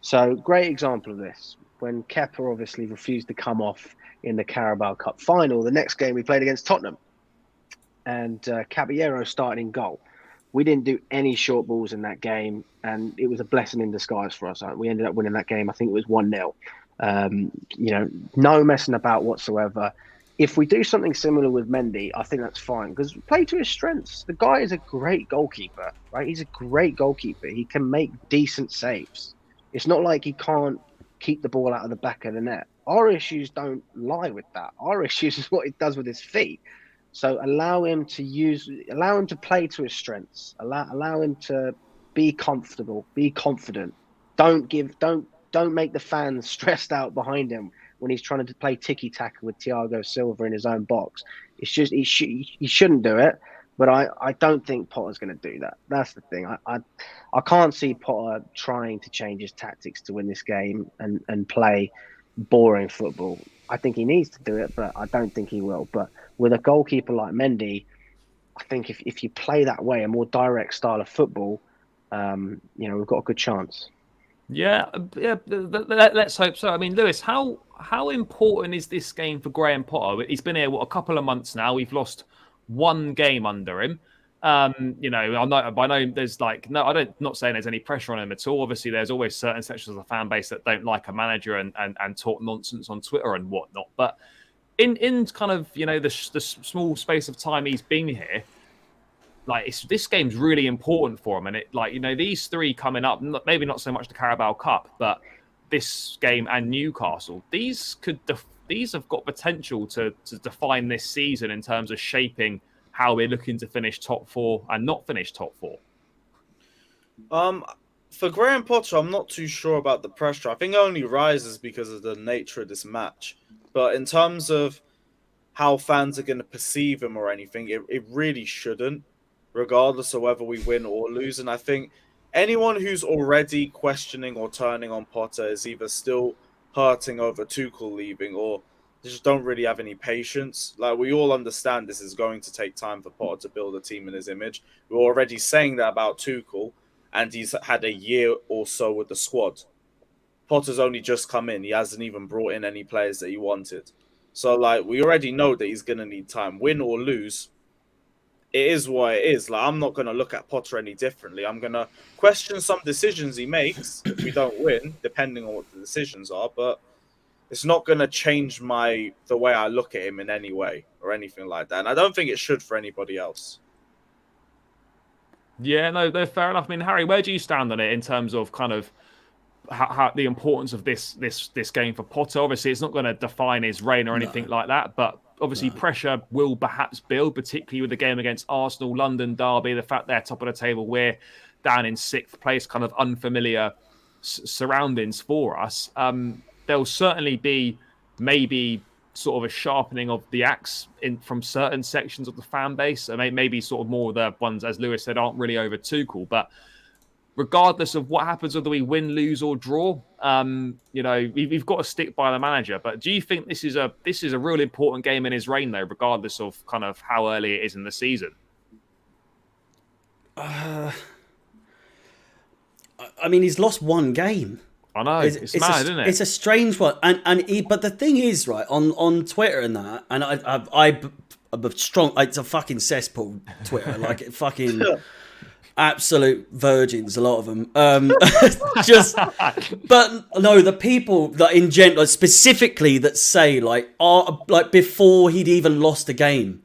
So, great example of this. When Kepa obviously refused to come off in the Carabao Cup final, the next game we played against Tottenham, and Caballero started in goal. We didn't do any short balls in that game, and it was a blessing in disguise for us. We ended up winning that game. I think it was 1-0. No messing about whatsoever. If we do something similar with Mendy, I think that's fine because play to his strengths. The guy is a great goalkeeper, right? He's a great goalkeeper. He can make decent saves. It's not like he can't keep the ball out of the back of the net. Our issues don't lie with that. Our issues is what he does with his feet. So allow him to play to his strengths. Allow him to be comfortable, be confident. Don't make the fans stressed out behind him when he's trying to play tiki-taka with Thiago Silva in his own box. It's just he shouldn't do it. But I don't think Potter's going to do that. That's the thing. I can't see Potter trying to change his tactics to win this game and play boring football. I think he needs to do it, but I don't think he will. But with a goalkeeper like Mendy, I think if you play that way, a more direct style of football, we've got a good chance. Yeah. Let's hope so. I mean, Lewis, how important is this game for Graham Potter? He's been here a couple of months now. We've lost one game under him. I know there's not saying there's any pressure on him at all. Obviously, there's always certain sections of the fan base that don't like a manager and talk nonsense on Twitter and whatnot. But in kind of the small space of time he's been here, this game's really important for him. And these three coming up, maybe not so much the Carabao Cup, but this game and Newcastle, these have got potential to define this season in terms of shaping how we're looking to finish top four and not finish top four. For Graham Potter, I'm not too sure about the pressure. I think it only rises because of the nature of this match. But in terms of how fans are going to perceive him or anything, it really shouldn't, regardless of whether we win or lose. And I think anyone who's already questioning or turning on Potter is either still hurting over Tuchel leaving or they just don't really have any patience. Like, we all understand this is going to take time for Potter to build a team in his image. We're already saying that about Tuchel, and he's had a year or so with the squad. Potter's only just come in. He hasn't even brought in any players that he wanted. So, we already know that he's going to need time. Win or lose, it is what it is. I'm not going to look at Potter any differently. I'm going to question some decisions he makes if we don't win, depending on what the decisions are, but it's not going to change the way I look at him in any way or anything like that. And I don't think it should for anybody else. Yeah, no, fair enough. I mean, Harry, where do you stand on it in terms of kind of how the importance of this game for Potter? Obviously, it's not going to define his reign or anything like that, but obviously pressure will perhaps build, particularly with the game against Arsenal, London derby, the fact they're top of the table, we're down in 6th place, kind of unfamiliar surroundings for us. There'll certainly be maybe sort of a sharpening of the axe from certain sections of the fan base. So maybe sort of more of the ones, as Lewis said, aren't really over Tuchel. But regardless of what happens, whether we win, lose, or draw, we've got to stick by the manager. But do you think this is a real important game in his reign, though, regardless of kind of how early it is in the season? I mean, he's lost one game. I know, it's mad, isn't it? It's a strange one, but the thing is, right, on Twitter and that, and I'm a strong. It's a fucking cesspool, Twitter, fucking absolute virgins, a lot of them. But no, the people that in general, specifically that say before he'd even lost a game.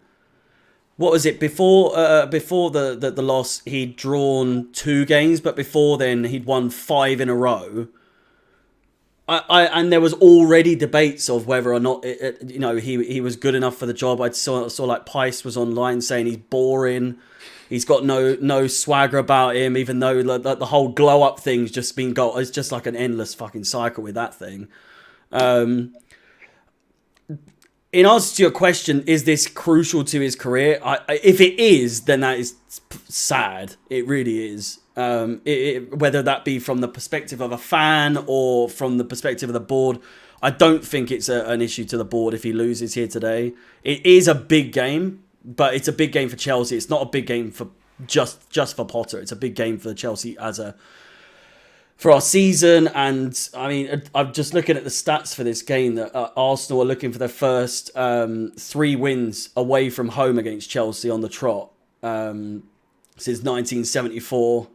What was it before the loss? He'd drawn 2 games, but before then he'd won 5 in a row. And there was already debates of whether or not he was good enough for the job. I saw Pice was online saying he's boring. He's got no swagger about him, even though the whole glow up thing's just been got. It's just like an endless fucking cycle with that thing. In answer to your question, is this crucial to his career? If it is, then that is sad. It really is. Whether that be from the perspective of a fan or from the perspective of the board, I don't think it's an issue to the board if he loses here today. It is a big game, but it's a big game for Chelsea. It's not a big game for just for Potter. It's a big game for Chelsea for our season. And I mean, I'm just looking at the stats for this game that Arsenal are looking for their first 3 wins away from home against Chelsea on the trot since 1974.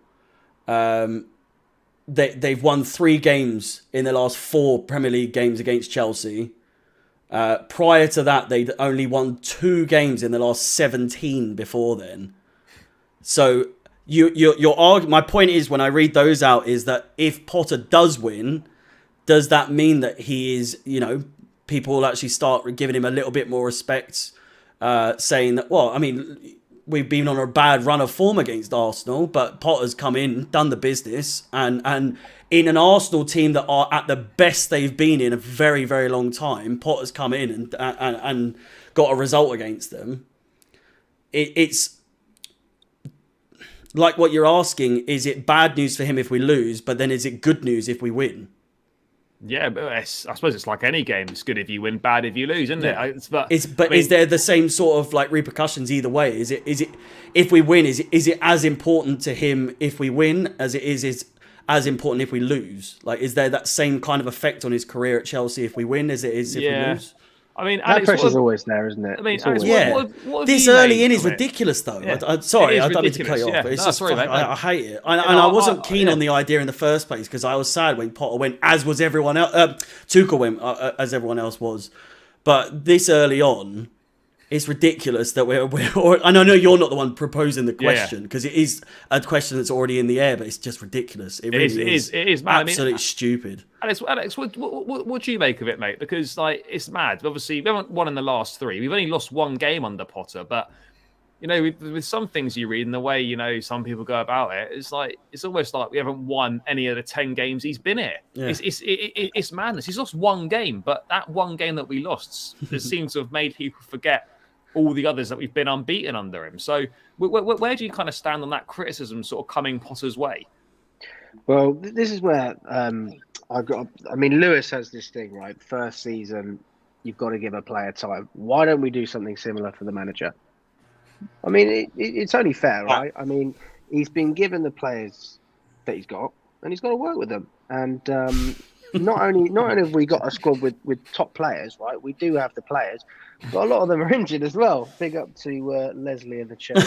They've won 3 games in the last 4 Premier League games against Chelsea. Prior to that, they'd only won 2 games in the last 17 before then. So my point is, when I read those out, is that if Potter does win, does that mean that he is, people will actually start giving him a little bit more respect, saying that, well, I mean, we've been on a bad run of form against Arsenal, but Potter's come in, done the business, and in an Arsenal team that are at the best they've been in a very, very long time, Potter's come in and got a result against them. It's like what you're asking, is it bad news for him if we lose, but then is it good news if we win? Yeah, but I suppose it's like any game. It's good if you win, bad if you lose, isn't it? Is there the same sort of like repercussions either way? Is it if we win, is it as important to him if we win as it is as important if we lose? Like, is there that same kind of effect on his career at Chelsea if we win as it is if we lose? I mean, that pressure's always there, isn't it? I mean, Alex, what this early in is ridiculous, though. Yeah. Sorry, I don't mean to cut you off. But it's just sorry, mate. I hate it, and I wasn't keen on the idea in the first place because I was sad when Potter went, as was everyone else. Tuchel went, as everyone else was. But this early on, it's ridiculous that we're and I know you're not the one proposing the question because it is a question that's already in the air, but it's just ridiculous. It is mad. Absolutely stupid. Alex, what do you make of it, mate? Because it's mad. Obviously, we haven't won in the last 3. We've only lost 1 game under Potter, but with some things you read and the way some people go about it, it's almost like we haven't won any of the 10 games he's been here. Yeah. It's madness. He's lost 1 game, but that 1 game that we lost seems to have made people forget all the others that we've been unbeaten under him. So where do you kind of stand on that criticism sort of coming Potter's way? Well, this is where Lewis has this thing, right? First season, you've got to give a player time. Why don't we do something similar for the manager? I mean, it's only fair, right? I mean, he's been given the players that he's got, and he's got to work with them. And not only have we got a squad with top players, right? We do have the players, but a lot of them are injured as well. Big up to Leslie in the chat.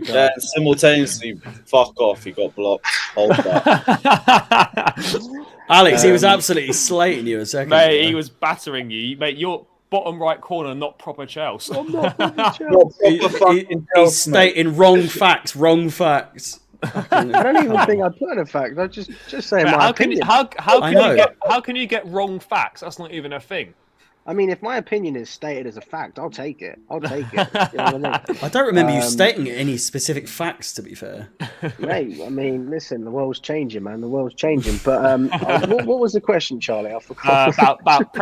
Yeah, simultaneously, fuck off. He got blocked. Hold that. Alex, he was absolutely slating you a second. Mate, he was battering you. Mate, you're bottom right corner, not proper Chelsea. I'm not proper Chelsea. He's stating wrong facts. I don't even think I put in a fact. I just say my opinion. How can you get wrong facts? That's not even a thing. I mean, if my opinion is stated as a fact, I'll take it. You know what I mean? I don't remember you stating any specific facts, to be fair. Mate, I mean, listen, the world's changing, man. The world's changing. But what was the question, Charlie? I forgot. About not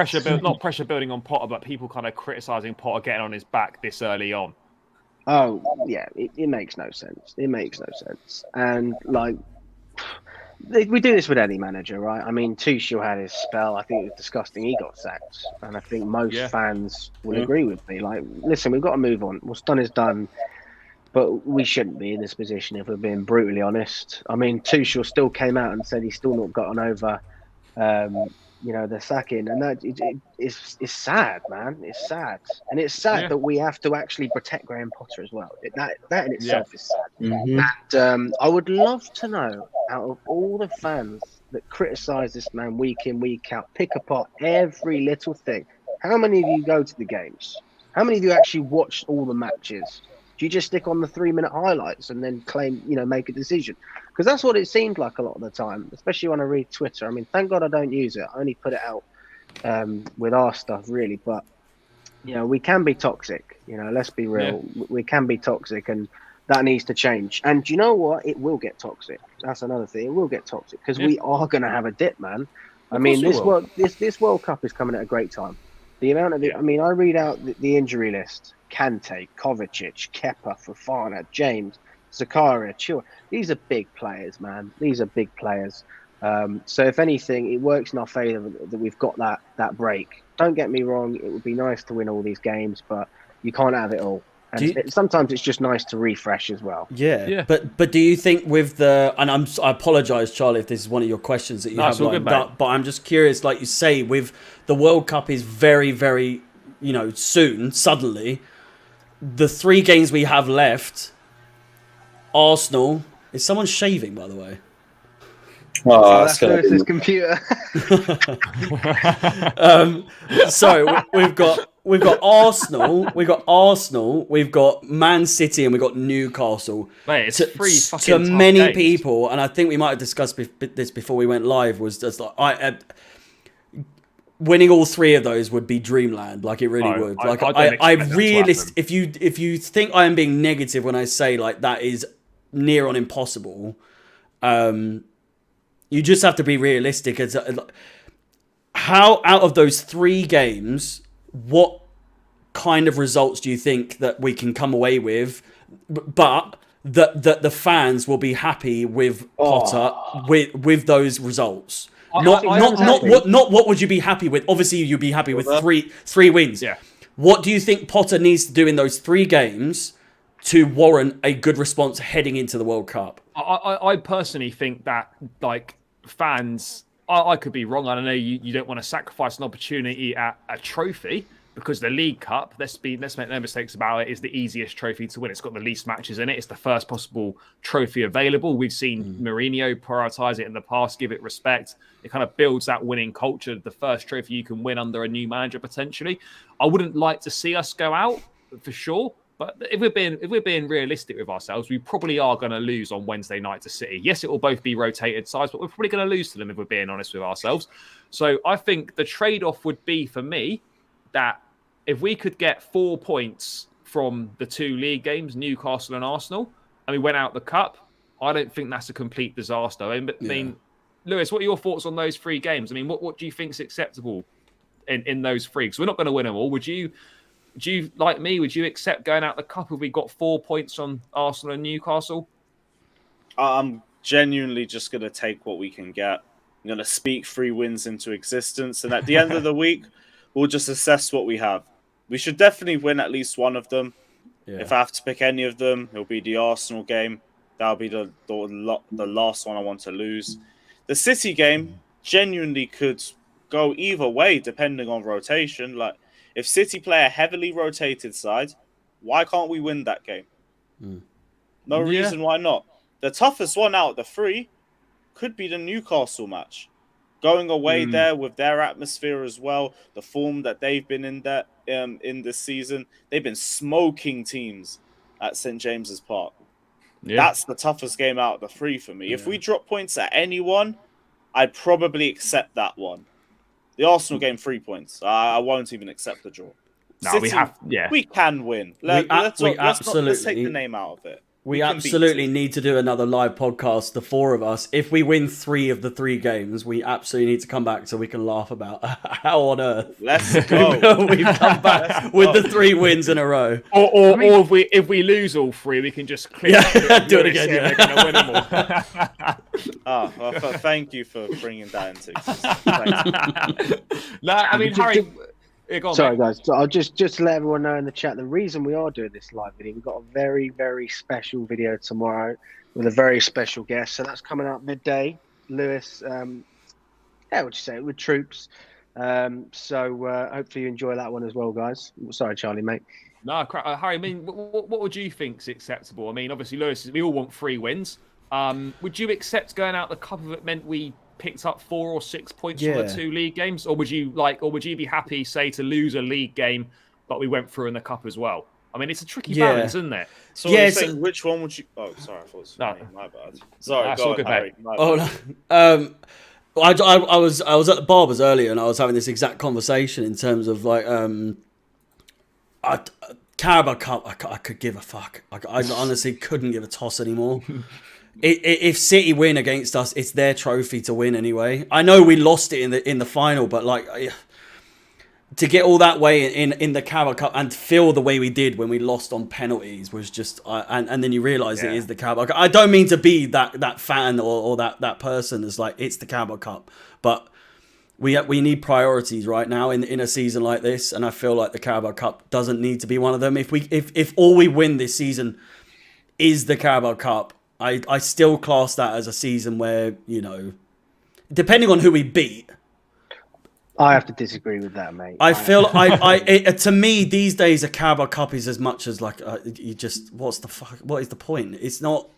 pressure building on Potter, but people kind of criticising Potter getting on his back this early on. Oh, yeah, it makes no sense. It makes no sense. And, we do this with any manager, right? I mean, Tuchel had his spell. I think it was disgusting. He got sacked. And I think most fans will agree with me. Listen, we've got to move on. What's done is done. But we shouldn't be in this position if we're being brutally honest. I mean, Tuchel still came out and said he's still not gotten over the sacking, and that it's sad, man. It's sad, and it's sad that we have to actually protect Graham Potter as well. That in itself is sad. Mm-hmm. And I would love to know, out of all the fans that criticise this man week in, week out, pick apart every little thing, how many of you go to the games? How many of you actually watch all the matches? Do you just stick on the 3-minute highlights and then claim, make a decision? Because that's what it seems like a lot of the time, especially when I read Twitter. I mean, thank God I don't use it. I only put it out with our stuff, really. But we can be toxic. Let's be real. Yeah. We can be toxic, and that needs to change. And you know what? It will get toxic. That's another thing. It will get toxic because we are going to have a dip, man. I mean, this World Cup is coming at a great time. The amount of I read out the injury list: Kante, Kovacic, Kepa, Fofana, James, Zakaria, Chua. These are big players, man. These are big players. So if anything, it works in our favour that we've got that break. Don't get me wrong; it would be nice to win all these games, but you can't have it all. And sometimes it's just nice to refresh as well. Yeah. But do you think with the, and I apologise, Charlie, if this is one of your questions that you have lined up, but I'm just curious, like you say, with the World Cup is very, very, soon, suddenly, the 3 games we have left, Arsenal, is someone shaving, by the way? Oh, that's Lewis's computer. So we've got Arsenal, we've got Man City, and we've got Newcastle. Mate, it's three fucking to tough many games. people, and I think we might have discussed this before we went live. Was just like winning all 3 of those would be dreamland. Like it really would. Like I realist. If you think I am being negative when I say like that is near on impossible, you just have to be realistic. How out of those 3 games, what kind of results do you think that we can come away with, but that the fans will be happy with Potter with those results? Not what would you be happy with? Obviously, you'd be happy with three wins. Yeah. What do you think Potter needs to do in those 3 games to warrant a good response heading into the World Cup? I personally think that like fans, I could be wrong. I don't know. You don't want to sacrifice an opportunity at a trophy because the League Cup, let's make no mistakes about it, is the easiest trophy to win. It's got the least matches in it. It's the first possible trophy available. We've seen Mourinho prioritise it in the past, give it respect. It kind of builds that winning culture. The first trophy you can win under a new manager potentially. I wouldn't like to see us go out for sure. But if we're being realistic with ourselves, we probably are going to lose on Wednesday night to City. Yes, it will both be rotated sides, but we're probably going to lose to them if we're being honest with ourselves. So I think the trade-off would be for me that if we could get 4 points from the 2 league games, Newcastle and Arsenal, and we went out the cup, I don't think that's a complete disaster. I mean, Lewis, what are your thoughts on those 3 games? I mean, what do you think is acceptable in those 3? Because we're not going to win them all. Would you, like me, would you accept going out the cup if we got 4 points on Arsenal and Newcastle? I'm genuinely just going to take what we can get. I'm going to speak 3 wins into existence. And at the end of the week, we'll just assess what we have. We should definitely win at least one of them. Yeah. If I have to pick any of them, it'll be the Arsenal game. That'll be the last one I want to lose. The City game genuinely could go either way depending on rotation. Like, if City play a heavily rotated side, why can't we win that game? No reason why not. The toughest one out of the 3 could be the Newcastle match. Going away there with their atmosphere as well, the form that they've been in this season, they've been smoking teams at St. James's Park. Yeah. That's the toughest game out of the 3 for me. Yeah. If we drop points at anyone, I'd probably accept that one. The Arsenal game, 3 points. I won't even accept the draw. No, City, we can win. Let's take the name out of it. We absolutely need to do another live podcast, the 4 of us. If we win 3 of the 3 games, we absolutely need to come back so we can laugh about how on earth let's go. We've come back with the 3 wins in a row. Or if we lose all 3, we can just do it again. We're going to win them all. Well, thank you for bringing that into existence. No, I mean, Harry. Sorry, guys. So I'll just to let everyone know in the chat, the reason we are doing this live video, we've got a very, very special video tomorrow with a very special guest. So that's coming out midday. Lewis, with troops. So hopefully you enjoy that one as well, guys. Sorry, Charlie, mate. No, Harry, I mean, what would you think's acceptable? I mean, obviously, Lewis, we all want 3 wins. Would you accept going out the cup if it meant we picked up 4 or 6 points from the 2 league games, or would you be happy, say, to lose a league game, but we went through in the cup as well? I mean, it's a tricky balance, isn't it? So saying, which one would you? Oh, sorry, I thought it was my bad. Sorry, go on, Harry. I was at the barbers earlier, and I was having this exact conversation in terms of like Carabao Cup, I could give a fuck. I honestly couldn't give a toss anymore. If City win against us, it's their trophy to win anyway. I know we lost it in the final, but like to get all that way in the Carabao Cup and feel the way we did when we lost on penalties was just and then you realise it is the Carabao Cup. I don't mean to be that fan or that person that's like it's the Carabao Cup, but we need priorities right now in a season like this, and I feel like the Carabao Cup doesn't need to be one of them. If all we win this season is the Carabao Cup, I still class that as a season where, you know, depending on who we beat. I have to disagree with that, mate. I feel to me these days a Carabao Cup is as much as like what is the point? It's not.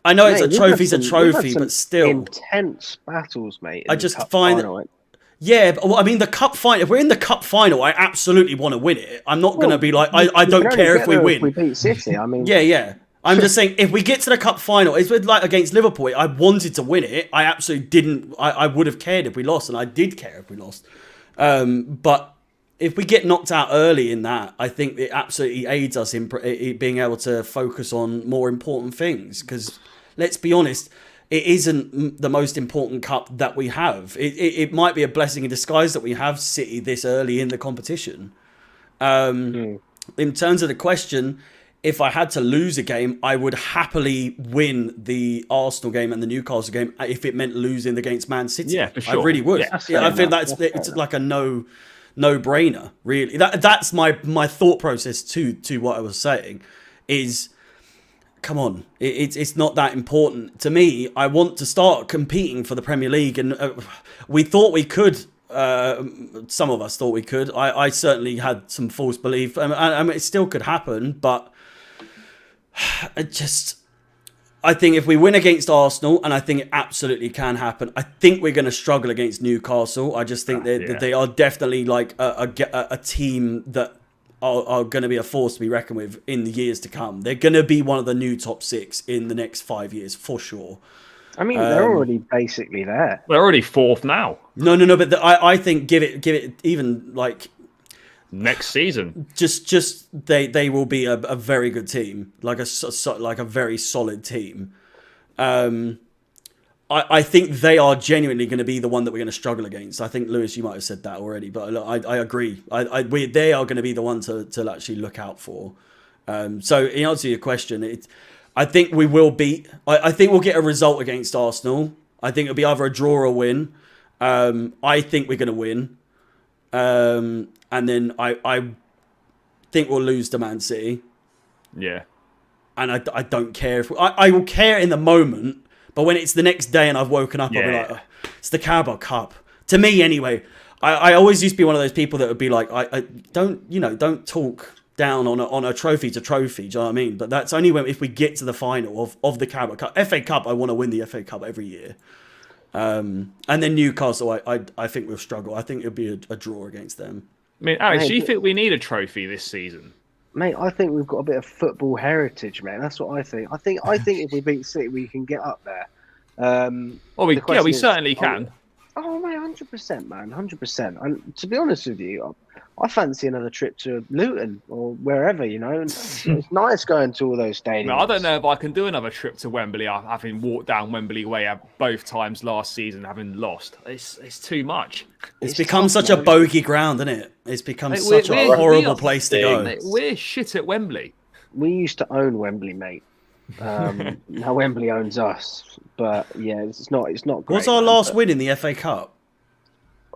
I know, mate, it's a trophy's a trophy, but still intense battles, mate. I just find that. Yeah, but, well, I mean, the cup final. If we're in the cup final, I absolutely want to win it. I'm not going to be like, I don't care if we win. If we beat City, I mean, yeah. I'm just saying, if we get to the cup final, it's with like against Liverpool. I wanted to win it. I absolutely didn't. I would have cared if we lost, and I did care if we lost. But if we get knocked out early in that, I think it absolutely aids us in being able to focus on more important things. Because let's be honest, it isn't the most important cup that we have. It might be a blessing in disguise that we have City this early in the competition. In terms of the question, if I had to lose a game, I would happily win the Arsenal game and the Newcastle game if it meant losing against Man City. Yeah, for sure. I really would. Yeah, I think it's like a no-brainer, really. That's my thought process to what I was saying is, come on, it's not that important. To me, I want to start competing for the Premier League, and we thought we could. Some of us thought we could. I certainly had some false belief. I mean, it still could happen, but I think if we win against Arsenal, and I think it absolutely can happen, I think we're going to struggle against Newcastle. I just think they are definitely like a team that are going to be a force to be reckoned with in the years to come. They're going to be one of the new top 6 in the next 5 years, for sure. I mean, they're already basically there. They're already 4th now. No, but I think give it even like next season. Just they will be a very good team, like a very solid team. I think they are genuinely going to be the one that we're going to struggle against. I think, Lewis, you might have said that already, but I agree. They are going to be the one to actually look out for. So in answer to your question, I think we will beat. I think we'll get a result against Arsenal. I think it'll be either a draw or a win. I think we're going to win. And then I think we'll lose to Man City. Yeah. And I don't care if I will care in the moment. But when it's the next day and I've woken up, I'll be like, it's the Carabao Cup. To me, anyway, I always used to be one of those people that would be like, I don't talk down on a trophy to trophy. Do you know what I mean? But that's only if we get to the final of the Carabao Cup. FA Cup, I want to win the FA Cup every year. And then Newcastle, I think we'll struggle. I think it'll be a draw against them. I mean, Alex, do you think we need a trophy this season? Mate, I think we've got a bit of football heritage, man. That's what I think. I think if we beat City, we can get up there. We certainly can. Oh, mate, 100%, man, 100%. And to be honest with you, I fancy another trip to Luton or wherever, you know. And it's nice going to all those stadiums. I don't know if I can do another trip to Wembley, having walked down Wembley Way both times last season, having lost. It's too much. It's become such a bogey ground, isn't it? It's become such a horrible place to go. Mate, we're shit at Wembley. We used to own Wembley, mate. Now Wembley owns us, but yeah, it's not great. What's our last win in the FA Cup?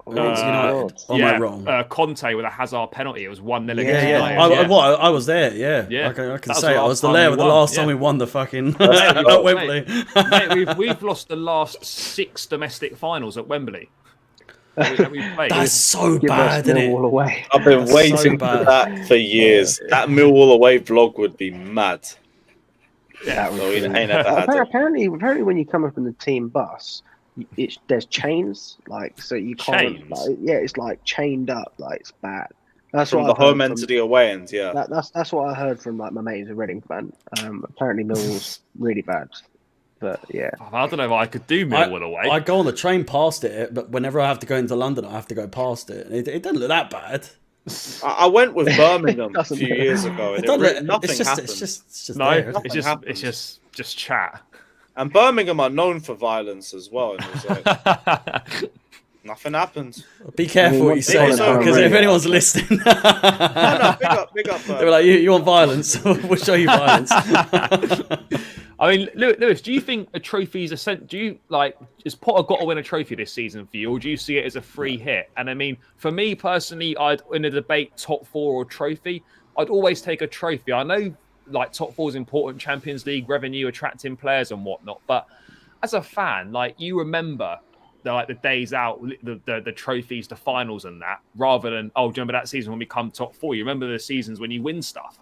United. Am I wrong? Conte with a Hazard penalty. It was 1-0 against United. I was there. Yeah. I can say I was there with the last time we won the fucking at Wembley. Mate, we've lost the last 6 domestic finals at Wembley. That's so bad, isn't it? Away. I've been waiting for that for years. That Millwall away vlog would be mad. Yeah, apparently, when you come up in the team bus, there's chains, like, so you can't. Like, it's like chained up, like it's bad. That's from the home end to the away end. Yeah, that's what I heard from like my mate who's a Reading fan. Apparently Millwall's really bad, but yeah. I don't know if I could do Millwall away. I go on the train past it, but whenever I have to go into London, I have to go past it. It doesn't look that bad. I went with Birmingham a Doesn't few matter. years ago, and nothing happened. It's just No, there. Nothing it's happens. just chat. And Birmingham are known for violence as well. And it was like, nothing happened. Be careful what you say it's now, okay. because if anyone's listening, No, big up. they were like, you want violence? We'll show you violence. I mean, Lewis, do you think a trophy is do you like, is Potter got to win a trophy this season for you, or do you see it as a free hit? And I mean, for me personally, in a debate, top 4 or trophy, I'd always take a trophy. I know like top 4 is important, Champions League revenue, attracting players and whatnot, but as a fan, like you remember the days out, the trophies, the finals and that, rather than, oh, do you remember that season when we come top 4? You remember the seasons when you win stuff.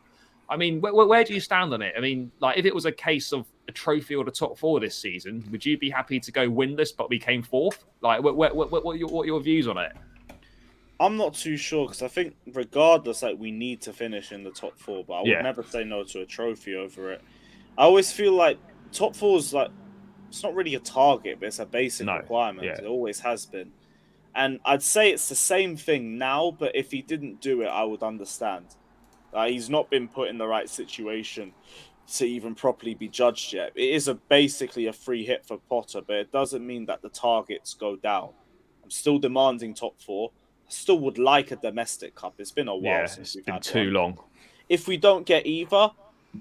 I mean, where do you stand on it? I mean, like, if it was a case of a trophy or the top 4 this season, would you be happy to go winless, but we came 4th? Like, what are your views on it? I'm not too sure, because I think regardless, like, we need to finish in the top 4, but I would never say no to a trophy over it. I always feel like top 4 is like, it's not really a target, but it's a basic requirement. It always has been. And I'd say it's the same thing now, but if he didn't do it, I would understand. He's not been put in the right situation to even properly be judged yet. It is basically a free hit for Potter, but it doesn't mean that the targets go down. I'm still demanding top 4. I still would like a domestic cup. It's been a while since we've had too long. If we don't get either,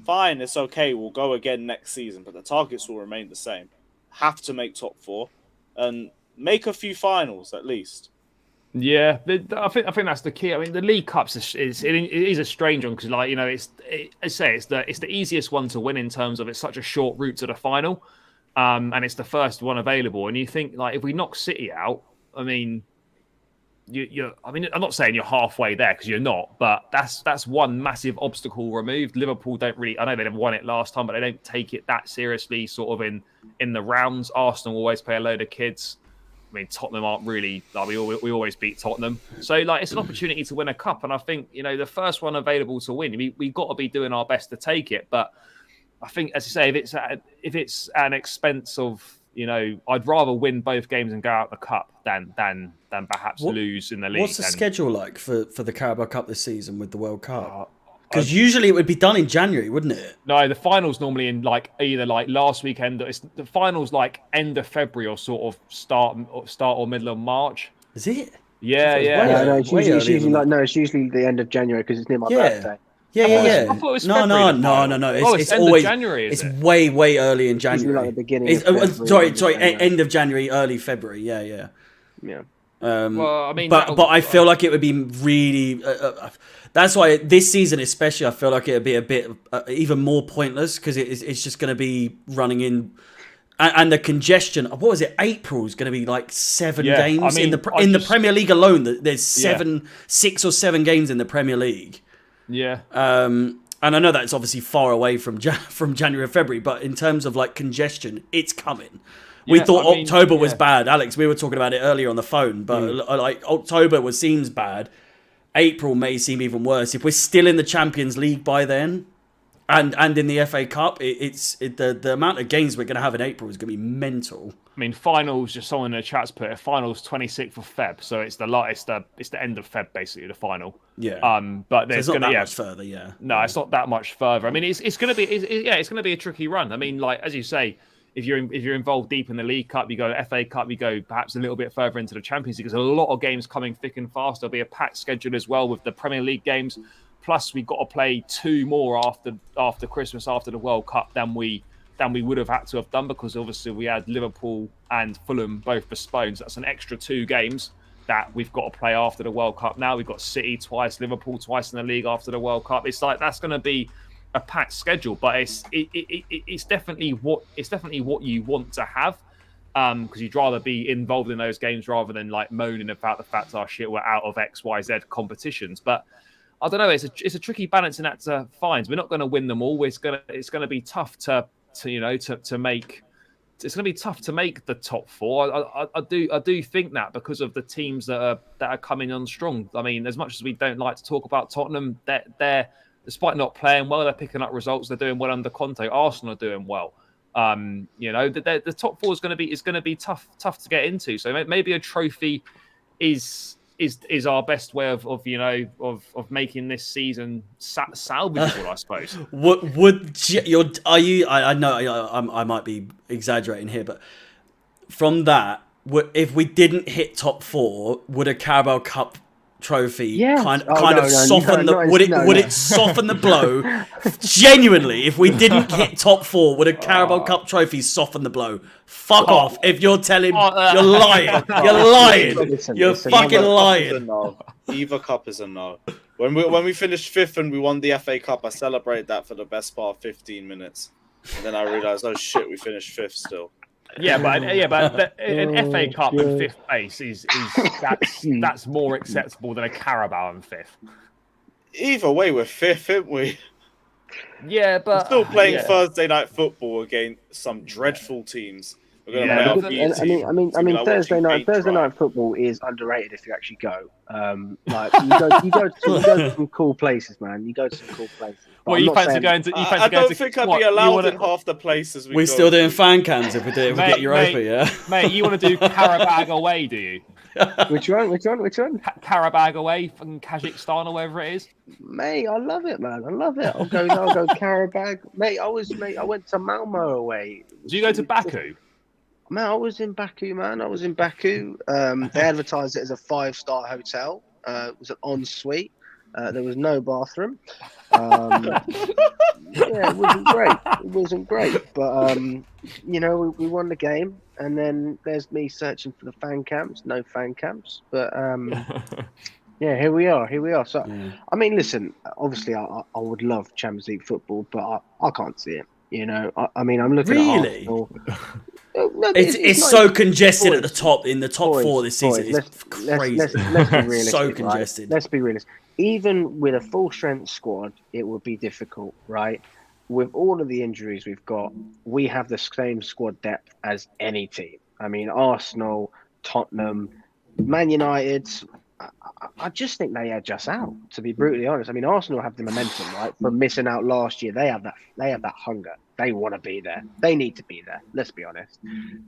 fine, it's okay. We'll go again next season, but the targets will remain the same. Have to make top 4 and make a few finals at least. Yeah, I think that's the key. I mean, the League Cups is a strange one because, like, you know, it's the easiest one to win in terms of it's such a short route to the final, and it's the first one available. And you think, like, if we knock City out, I mean, I mean, I'm not saying you're halfway there because you're not, but that's one massive obstacle removed. Liverpool don't really. I know they never won it last time, but they don't take it that seriously. Sort of in the rounds, Arsenal always play a load of kids. I mean, Tottenham aren't really, like, we always beat Tottenham. So, like, it's an opportunity to win a cup. And I think, you know, the first one available to win, we've got to be doing our best to take it. But I think, as you say, if it's at an expense of, you know, I'd rather win both games and go out the cup than perhaps lose in the league. What's the schedule like for the Carabao Cup this season with the World Cup? Because usually it would be done in January, wouldn't it? No, the finals normally in like either like last weekend. The finals like end of February or sort of start or middle of March. Is it? Yeah. No, it's usually the end of January because it's near my birthday. Yeah. I thought it was February, No. It's end always of January. It's way early in January. Like the beginning. Sorry, end of January, early February. Yeah. Well, I mean, but I feel like it would be really. That's why this season, especially, I feel like it would be a bit even more pointless because it's just going to be running in, and the congestion. What was it? April is going to be like 7 games. I mean, in the Premier League alone. There's 6 or 7 games in the Premier League. Yeah. And I know that's obviously far away from January or February, but in terms of like congestion, it's coming. We thought October was bad. Alex, we were talking about it earlier on the phone, but like October seems bad. April may seem even worse. If we're still in the Champions League by then, and in the FA Cup, the amount of games we're going to have in April is going to be mental. I mean, finals. Just someone in the chat's put it. Finals 26th of Feb, so it's the end of Feb basically, the final. Yeah. But there's so it's not going to be much further. Yeah. No, it's not that much further. I mean, it's going to be it's going to be a tricky run. I mean, like as you say. If you're involved deep in the League Cup, you go FA Cup, you go perhaps a little bit further into the Champions League. There's a lot of games coming thick and fast. There'll be a packed schedule as well with the Premier League games. Plus, we've got to play 2 more after Christmas, after the World Cup, than we would have had to have done because obviously we had Liverpool and Fulham both postponed. So that's an extra 2 games that we've got to play after the World Cup. Now we've got City twice, Liverpool twice in the league after the World Cup. It's like that's going to be a packed schedule, but it's definitely what you want to have because you'd rather be involved in those games rather than like moaning about the fact we're out of XYZ competitions. But I don't know, it's a tricky balancing act to find. We're not going to win them all. It's going to be tough to make. It's going to be tough to make the top 4. I do think that because of the teams that are coming on strong. I mean, as much as we don't like to talk about Tottenham, they're despite not playing well, they're picking up results. They're doing well under Conte. Arsenal are doing well. The top 4 is going to be tough to get into. So maybe a trophy is is our best way of making this season salvageable, I suppose. I know I might be exaggerating here, but from that, if we didn't hit top 4, would a Carabao Cup trophy soften it soften the blow? Genuinely, if we didn't hit top 4, would a Carabao Cup trophy soften the blow? Fuck off! If you're telling, you're lying. You're lying. You're fucking lying. Either cup is a no. When we finished 5th and we won the FA Cup, I celebrate that for the best part of 15 minutes, and then I realised, oh shit, we finished 5th still. But an FA Cup in 5th place that's more acceptable than a Carabao in 5th. Either way, we're 5th, aren't we? Yeah, but we're still playing Thursday night football against some dreadful teams. We're gonna play Thursday night football is underrated if you actually go. You go to some cool places, man. You go to some cool places. Well, you fancy going to? I don't think I'd be allowed in half the places we're still doing fan cams if we get Europa, yeah. Mate, you want to do Karabag away, do you? Which one? Karabag away from Kazakhstan or wherever it is. Mate, I love it, man. I love it. I'll go Karabag. Mate, I went to Malmo away. Do you go to Baku? Man, I was in Baku, man. They advertised it as a 5-star hotel. It was an ensuite. There was no bathroom. It wasn't great. But we won the game, and then there's me searching for the fan cams. No fan cams, but here we are. So I mean, listen. Obviously, I would love Champions League football, but I can't see it. I'm looking at Arsenal. No, it's so congested at the top in the top 4 this season. It's crazy. Let's be realistic. So congested. Right? Let's be realistic. Even with a full strength squad, it would be difficult, right? With all of the injuries we've got, we have the same squad depth as any team. I mean, Arsenal, Tottenham, Man United. I just think they edge us out, to be brutally honest. I mean, Arsenal have the momentum, right? From missing out last year, they have that hunger. They want to be there. They need to be there. Let's be honest.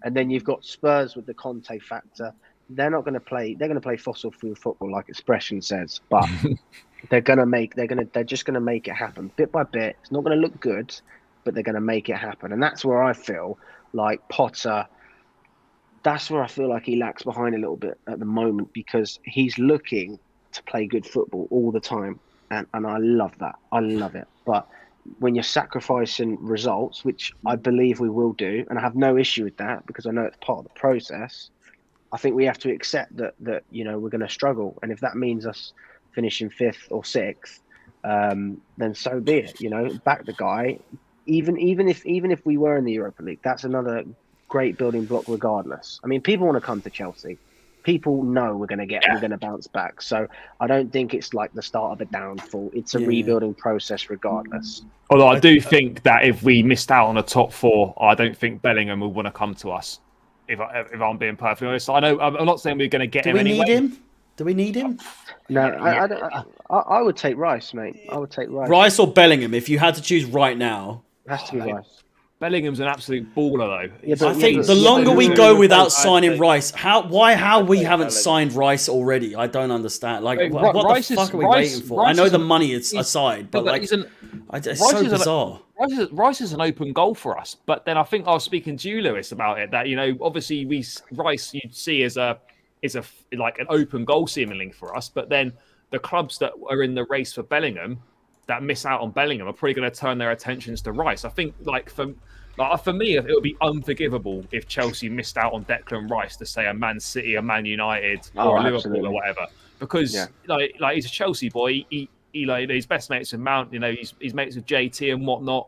And then you've got Spurs with the Conte factor. They're not going to play. They're going to play fossil fuel football, like expression says. But they're just going to make it happen bit by bit. It's not going to look good, but they're going to make it happen. And that's where I feel like Potter. That's where I feel like he lacks behind a little bit at the moment, because he's looking to play good football all the time. And I love that. I love it. But when you're sacrificing results, which I believe we will do, and I have no issue with that because I know it's part of the process, I think we have to accept that we're going to struggle. And if that means us finishing 5th or 6th, then so be it. Back the guy. Even if we were in the Europa League, that's another great building block regardless. I mean, people want to come to Chelsea. People know we're going to bounce back. So I don't think it's like the start of a downfall. It's a rebuilding process regardless. Although I do think that if we missed out on a top 4, I don't think Bellingham would want to come to us. If I'm being perfectly honest, I know I'm not saying we're going to get him anyway. Do we need him? No, I would take Rice, mate. I would take Rice. Rice or Bellingham, if you had to choose right now. It has to be Rice. Bellingham's an absolute baller, though. I think the longer we go without signing Rice, how we haven't signed Rice already? I don't understand. Like, what the fuck are we waiting for? I know the money is aside, but like, it's so bizarre. Rice is an open goal for us, but then I think I was speaking to you, Lewis, about it. That obviously Rice you'd see as like an open goal seemingly for us, but then the clubs that are in the race for Bellingham that miss out on Bellingham are probably going to turn their attentions to Rice. I think, for me, it would be unforgivable if Chelsea missed out on Declan Rice to, say, a Man City, a Man United, or a Liverpool or whatever. Because he's a Chelsea boy. He's best mates with Mount. He's mates with JT and whatnot.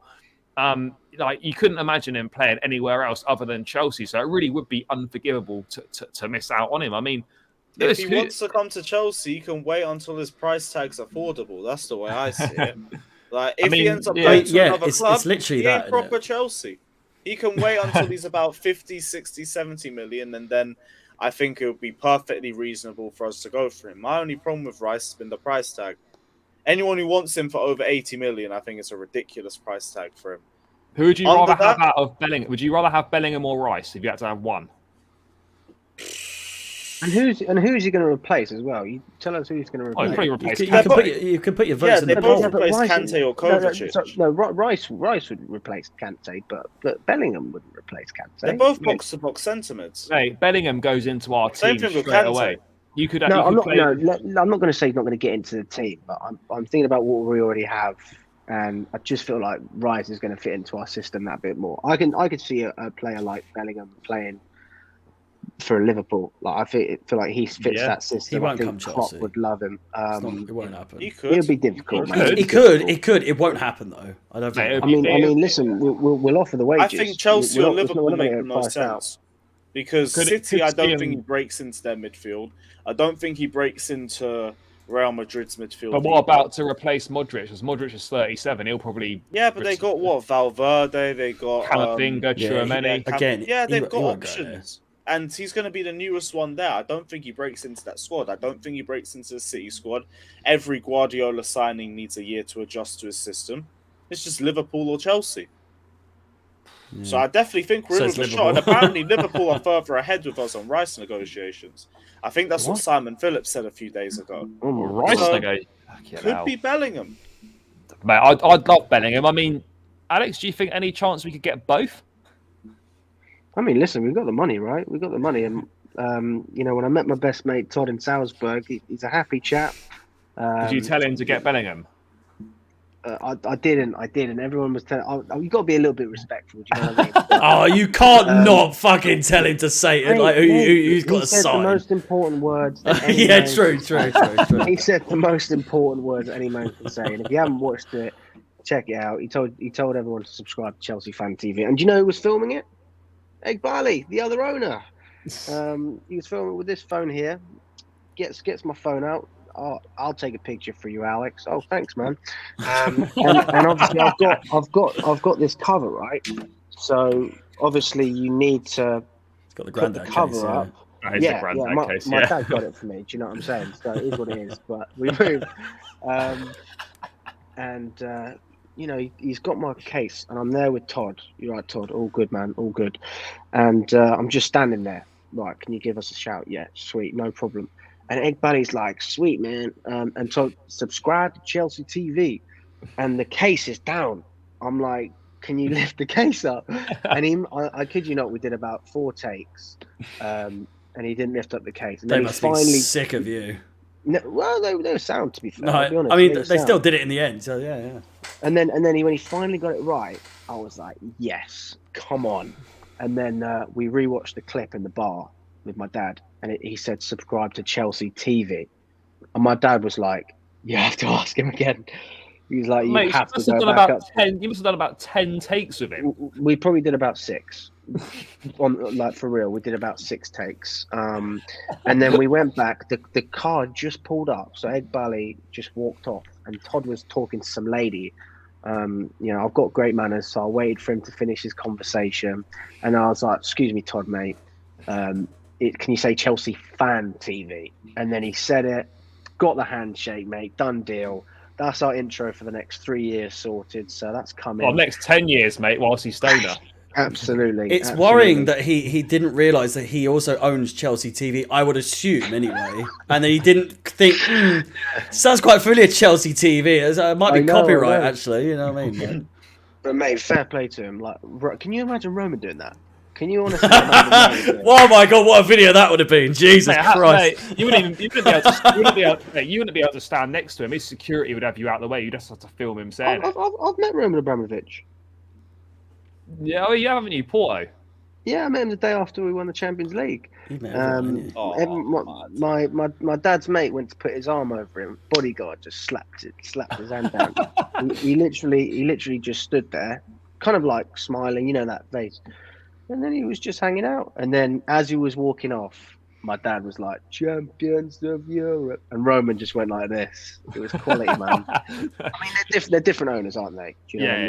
You couldn't imagine him playing anywhere else other than Chelsea. So it really would be unforgivable to miss out on him. I mean, if he wants to come to Chelsea, he can wait until his price tag's affordable. That's the way I see it. He ends up going to another club, it's literally he ain't proper Chelsea. He can wait until he's about 50, 60, 70 million, and then I think it would be perfectly reasonable for us to go for him. My only problem with Rice has been the price tag. Anyone who wants him for over 80 million, I think it's a ridiculous price tag for him. Who would you rather have out of Bellingham? Would you rather have Bellingham or Rice if you had to have one? And who's he going to replace as well? You tell us who he's going to Oh, replace. probably replace You Kante. can put your Yeah, votes in they the both poll. replace Rice- Kante or Kovacic. No, Rice would replace Kante, but Bellingham wouldn't replace Kante. They're both box-to-box centre mids. Hey, Bellingham goes into our Same team thing with straight Kante. away. You could. No, you I'm could not. play... No, I'm not going to say he's not going to get into the team, but I'm thinking about what we already have, and I just feel like Rice is going to fit into our system that bit more. I could see a player like Bellingham playing for Liverpool. Like I feel like he fits that system. He won't I think come Klopp Chelsea. would love him. It won't happen. He could. It would be difficult. He man. could. It could. It could. It won't happen though. I don't Mate, think. it'd be- I mean, listen, we'll offer the wages. I think Chelsea or Liverpool we're not make gonna the get most priced out. sense. Because Could City, I don't see think he him- breaks into their midfield. I don't think he breaks into Real Madrid's midfield. But what about to replace Modric? Because Modric is 37. He'll probably Yeah, but they got what? Valverde, they got Camavinga, Tchouameni. Again, yeah, he they've won't got go options. And he's going to be the newest one there. I don't think he breaks into that squad. I don't think he breaks into the City squad. Every Guardiola signing needs a year to adjust to his system. It's just Liverpool or Chelsea. Yeah. So I definitely think we're in Says with a shot. And Liverpool. apparently Liverpool are further ahead with us on Rice negotiations. I think that's what Simon Phillips said a few days ago. Oh my Rice So, negotiation. Could be Bellingham. Mate, I'd love Bellingham. I mean, Alex, do you think any chance we could get both? I mean, listen, we've got the money, right? We've got the money, and when I met my best mate Todd in Salzburg, he's a happy chap. Did you tell him to get Bellingham? I didn't. Everyone was telling. You got to be a little bit respectful. Do you know what I mean? Oh, you can't not fucking tell him to say it. Like who's got he a said sign? the most important words. that any Yeah, man true. He said the most important words that any man can say. And if you haven't watched it, check it out. He told everyone to subscribe to Chelsea Fan TV. And do you know who was filming it? Egg Barley, the other owner. He was filming with this phone here. Gets my phone out. I'll take a picture for you, Alex. Oh, thanks, man. And obviously, I've got this cover, right? So obviously, you need to It's got the put the granddad cover case, up. That is a granddad my, case, my yeah. dad got it for me. Do you know what I'm saying? So it is what it is. But we moved, he's got my case, and I'm there with Todd. You're right, Todd. All good, man. All good. And I'm just standing there. Right, can you give us a shout? Yeah, sweet, no problem. And Egg Buddy's like, sweet, man. And so subscribe to Chelsea TV. And the case is down. I'm like, can you lift the case up? And I kid you not, we did about 4 takes. And he didn't lift up the case. And They then must he be finally. sick of you. No, well, they were sound, to be fair. No, I'll be honest, I mean were they sound. still did it in the end. So yeah. And then when he finally got it right, I was like, yes, come on. And then we rewatched the clip in the bar with my dad, and he said, subscribe to Chelsea TV. And my dad was like, you have to ask him again. He's like, you Mate, have to you go must have done back about up. 10. You must have done about 10 takes with him. We probably did about 6. For real, we did about 6 takes. And then we went back. The car just pulled up, so Ed Bally just walked off, and Todd was talking to some lady. I've got great manners, so I waited for him to finish his conversation, and I was like, "Excuse me, Todd, mate. Can you say Chelsea Fan TV?" And then he said it. Got the handshake, mate. Done deal. That's our intro for the next 3 years sorted. So that's coming. Well, next 10 years, mate, whilst he's stoner. Absolutely. It's worrying that he didn't realise that he also owns Chelsea TV. I would assume anyway, and then he didn't think. Sounds quite familiar, Chelsea TV. It might be copyright, actually. You know what I mean? But mate, fair play to him. Like, can you imagine Roman doing that? Can you honestly imagine Roman doing that? Oh my god, what a video that would have been! Jesus Christ! Mate, you wouldn't be able to stand next to him. His security would have you out of the way. You just have to film him saying it. I've met Roman Abramovich. Yeah, oh, you haven't you, Porto? Yeah, I met him the day after we won the Champions League. You met everyone, My dad's mate went to put his arm over him. Bodyguard just slapped his hand down. he literally just stood there, kind of like smiling, that face. And then he was just hanging out. And then as he was walking off, my dad was like, "Champions of Europe," and Roman just went like this. It was quality, man. I mean, they're different owners, aren't they? Do you know what I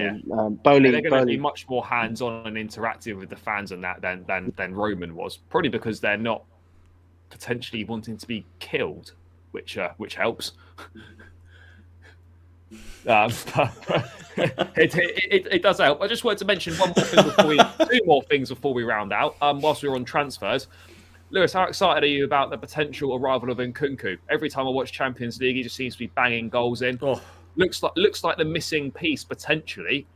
mean? They're going to be much more hands-on and interactive with the fans and that than Roman was. Probably because they're not potentially wanting to be killed, which helps. It does help. I just wanted to mention two more things before we round out. Whilst we were on transfers. Lewis, how excited are you about the potential arrival of Nkunku? Every time I watch Champions League, he just seems to be banging goals in. Oh. Looks like the missing piece potentially.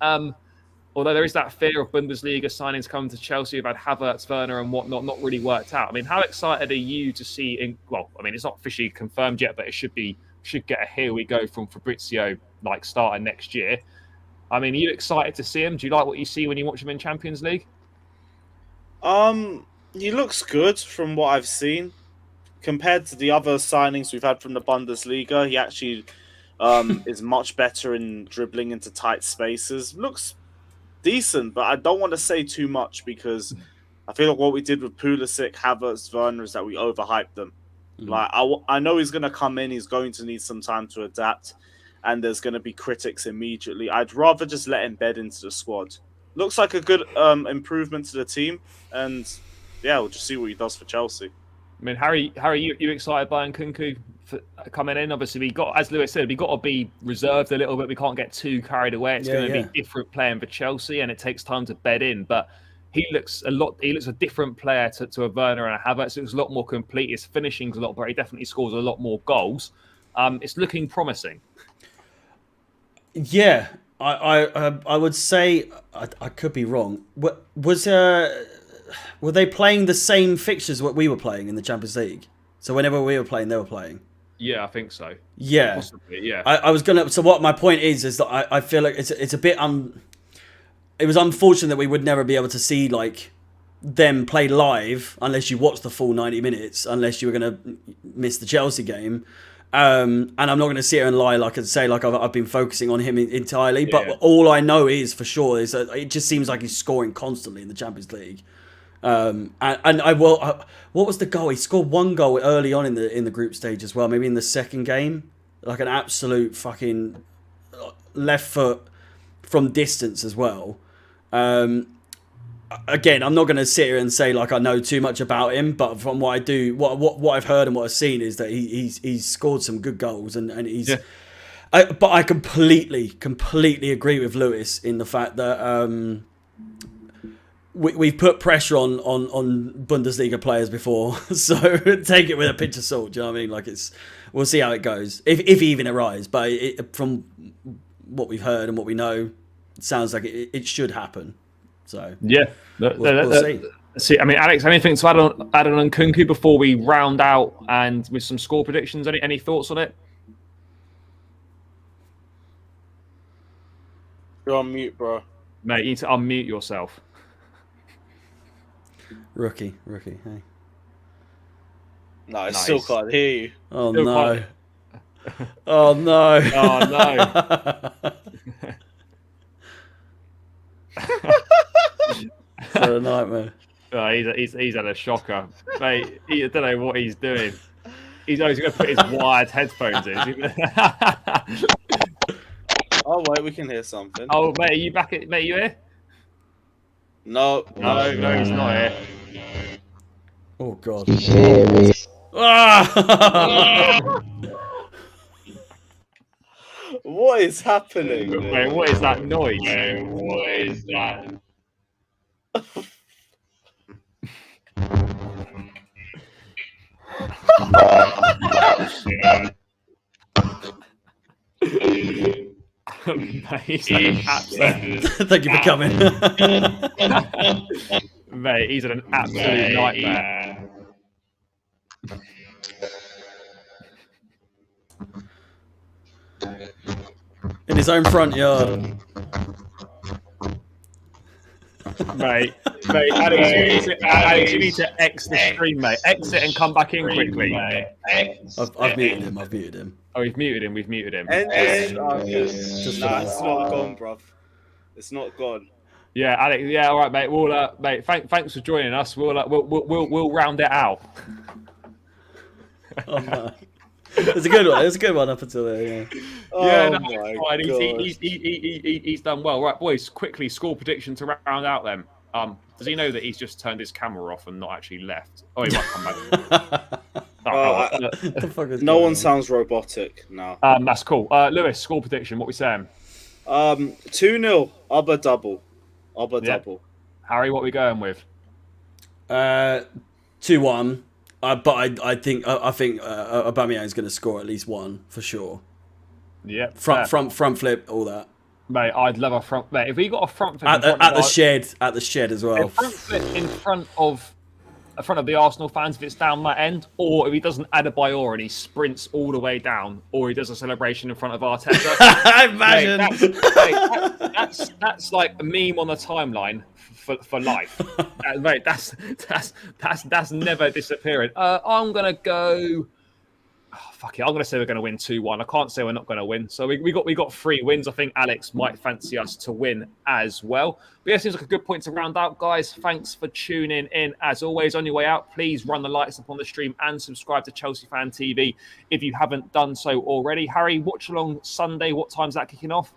Although there is that fear of Bundesliga signings coming to Chelsea. We've had Havertz, Werner, and whatnot, not really worked out. I mean, how excited are you to see? It's not officially confirmed yet, but it should get a here we go from Fabrizio like starting next year. I mean, are you excited to see him? Do you like what you see when you watch him in Champions League? He looks good from what I've seen. Compared to the other signings we've had from the Bundesliga, he actually is much better in dribbling into tight spaces. Looks decent, but I don't want to say too much because I feel like what we did with Pulisic, Havertz, Werner is that we overhyped them. Like I know he's going to come in, he's going to need some time to adapt, and there's going to be critics immediately. I'd rather just let him bed into the squad. Looks like a good improvement to the team, and yeah, we'll just see what he does for Chelsea. I mean, Harry, you excited by Nkunku coming in? Obviously, as Lewis said, we got to be reserved a little bit. We can't get too carried away. It's going to be different playing for Chelsea, and it takes time to bed in. But he looks a different player to a Werner and a Havertz. It looks a lot more complete. His finishing's a lot better. He definitely scores a lot more goals. It's looking promising. Yeah, I would say I could be wrong. Were they playing the same fixtures what we were playing in the Champions League? So whenever we were playing, they were playing. Yeah, I think so. Yeah, possibly. Yeah. I was gonna. So what my point is that I feel like it's a bit It was unfortunate that we would never be able to see like them play live unless you watch the full 90 minutes, unless you were gonna miss the Chelsea game. And I'm not going to sit here and lie and say I've been focusing on him entirely. But all I know is for sure is that it just seems like he's scoring constantly in the Champions League. What was the goal? He scored one goal early on in the group stage as well. Maybe in the second game, like an absolute fucking left foot from distance as well. Again, I'm not going to sit here and say like I know too much about him, but from what I do, what I've heard and what I've seen is that he's scored some good goals and he's. Yeah. But I completely agree with Lewis in the fact that we've put pressure on Bundesliga players before, so take it with a pinch of salt. Do you know what I mean? Like we'll see how it goes if he even arrives. But from what we've heard and what we know, it sounds like it should happen. So yeah, we'll see. See, I mean, Alex, anything to add on Nkunku before we round out and with some score predictions? Any thoughts on it? You're on mute, bro. Mate, you need to unmute yourself. Rookie, hey. No, I still can't hear you. Oh still no. Can't... Oh no. Oh no. It's a nightmare. Oh, he's had a shocker, mate. I don't know what he's doing. He's going to put his wired headphones in. Oh wait, we can hear something. Oh mate, are you back? Mate, you here? No, he's not here. Oh god. What is happening? Mate, what is that noise? What is that? Mate, thank you for coming. Mate, he's an absolute nightmare. In his own front yard. Mate, Alex, you need to exit the stream, mate. Exit and come back in quickly. I've muted him. Oh, we've muted him. It's not gone, bruv. It's not gone. Yeah, Alex. Yeah, all right, mate. We'll, mate. Thanks for joining us. We'll round it out. Oh no. It's a good one. It's a good one up until there. Yeah. Yeah, Oh no, my fine. God. He's done well. Right, boys. Quickly, score prediction to round out them. Does he know that he's just turned his camera off and not actually left? Oh, he might come back. No one sounds robotic now. That's cool. Lewis, score prediction. What we saying? 2-0. Double. Harry, what we going with? 2-1. But I think Aubameyang's going to score at least one for sure. Yeah, Front flip, all that. Mate, I'd love a front. Mate, if we got a front flip At the shed as well. a front flip in front of the Arsenal fans, if it's down that end, or if he doesn't add a Adebayor and he sprints all the way down, or he does a celebration in front of Arteta. Imagine. That's like a meme on the timeline for life. Mate, that's never disappearing. I'm gonna go. Oh, fuck it. I'm going to say we're going to win 2-1. I can't say we're not going to win. So we got 3 wins. I think Alex might fancy us to win as well. But yeah, seems like a good point to round out, guys. Thanks for tuning in. As always, on your way out, please run the lights up on the stream and subscribe to Chelsea Fan TV if you haven't done so already. Harry, watch along Sunday. What time's that kicking off?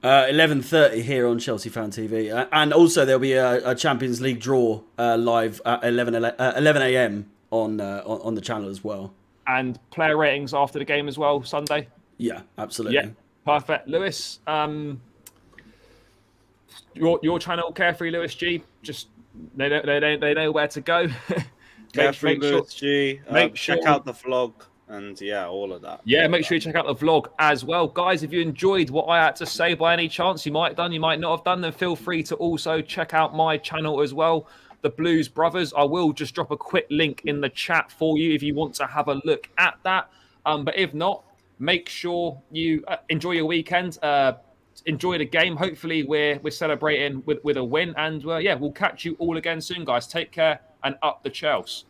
11:30 here on Chelsea Fan TV. And also there'll be a Champions League draw live at 11 a.m. on the channel as well. And player ratings after the game as well, Sunday? Yeah, absolutely. Yeah, perfect. Lewis, your channel, Carefree Lewis G, just they know where to go. Carefree Lewis G, check out the vlog and all of that. Yeah, make sure you check out the vlog as well. Guys, if you enjoyed what I had to say by any chance, you might have done, you might not have done, then feel free to also check out my channel as well. The Blues Brothers. I will just drop a quick link in the chat for you if you want to have a look at that. But if not, make sure you enjoy your weekend. Enjoy the game. Hopefully, we're celebrating with a win. And we'll catch you all again soon, guys. Take care and up the Chelsea.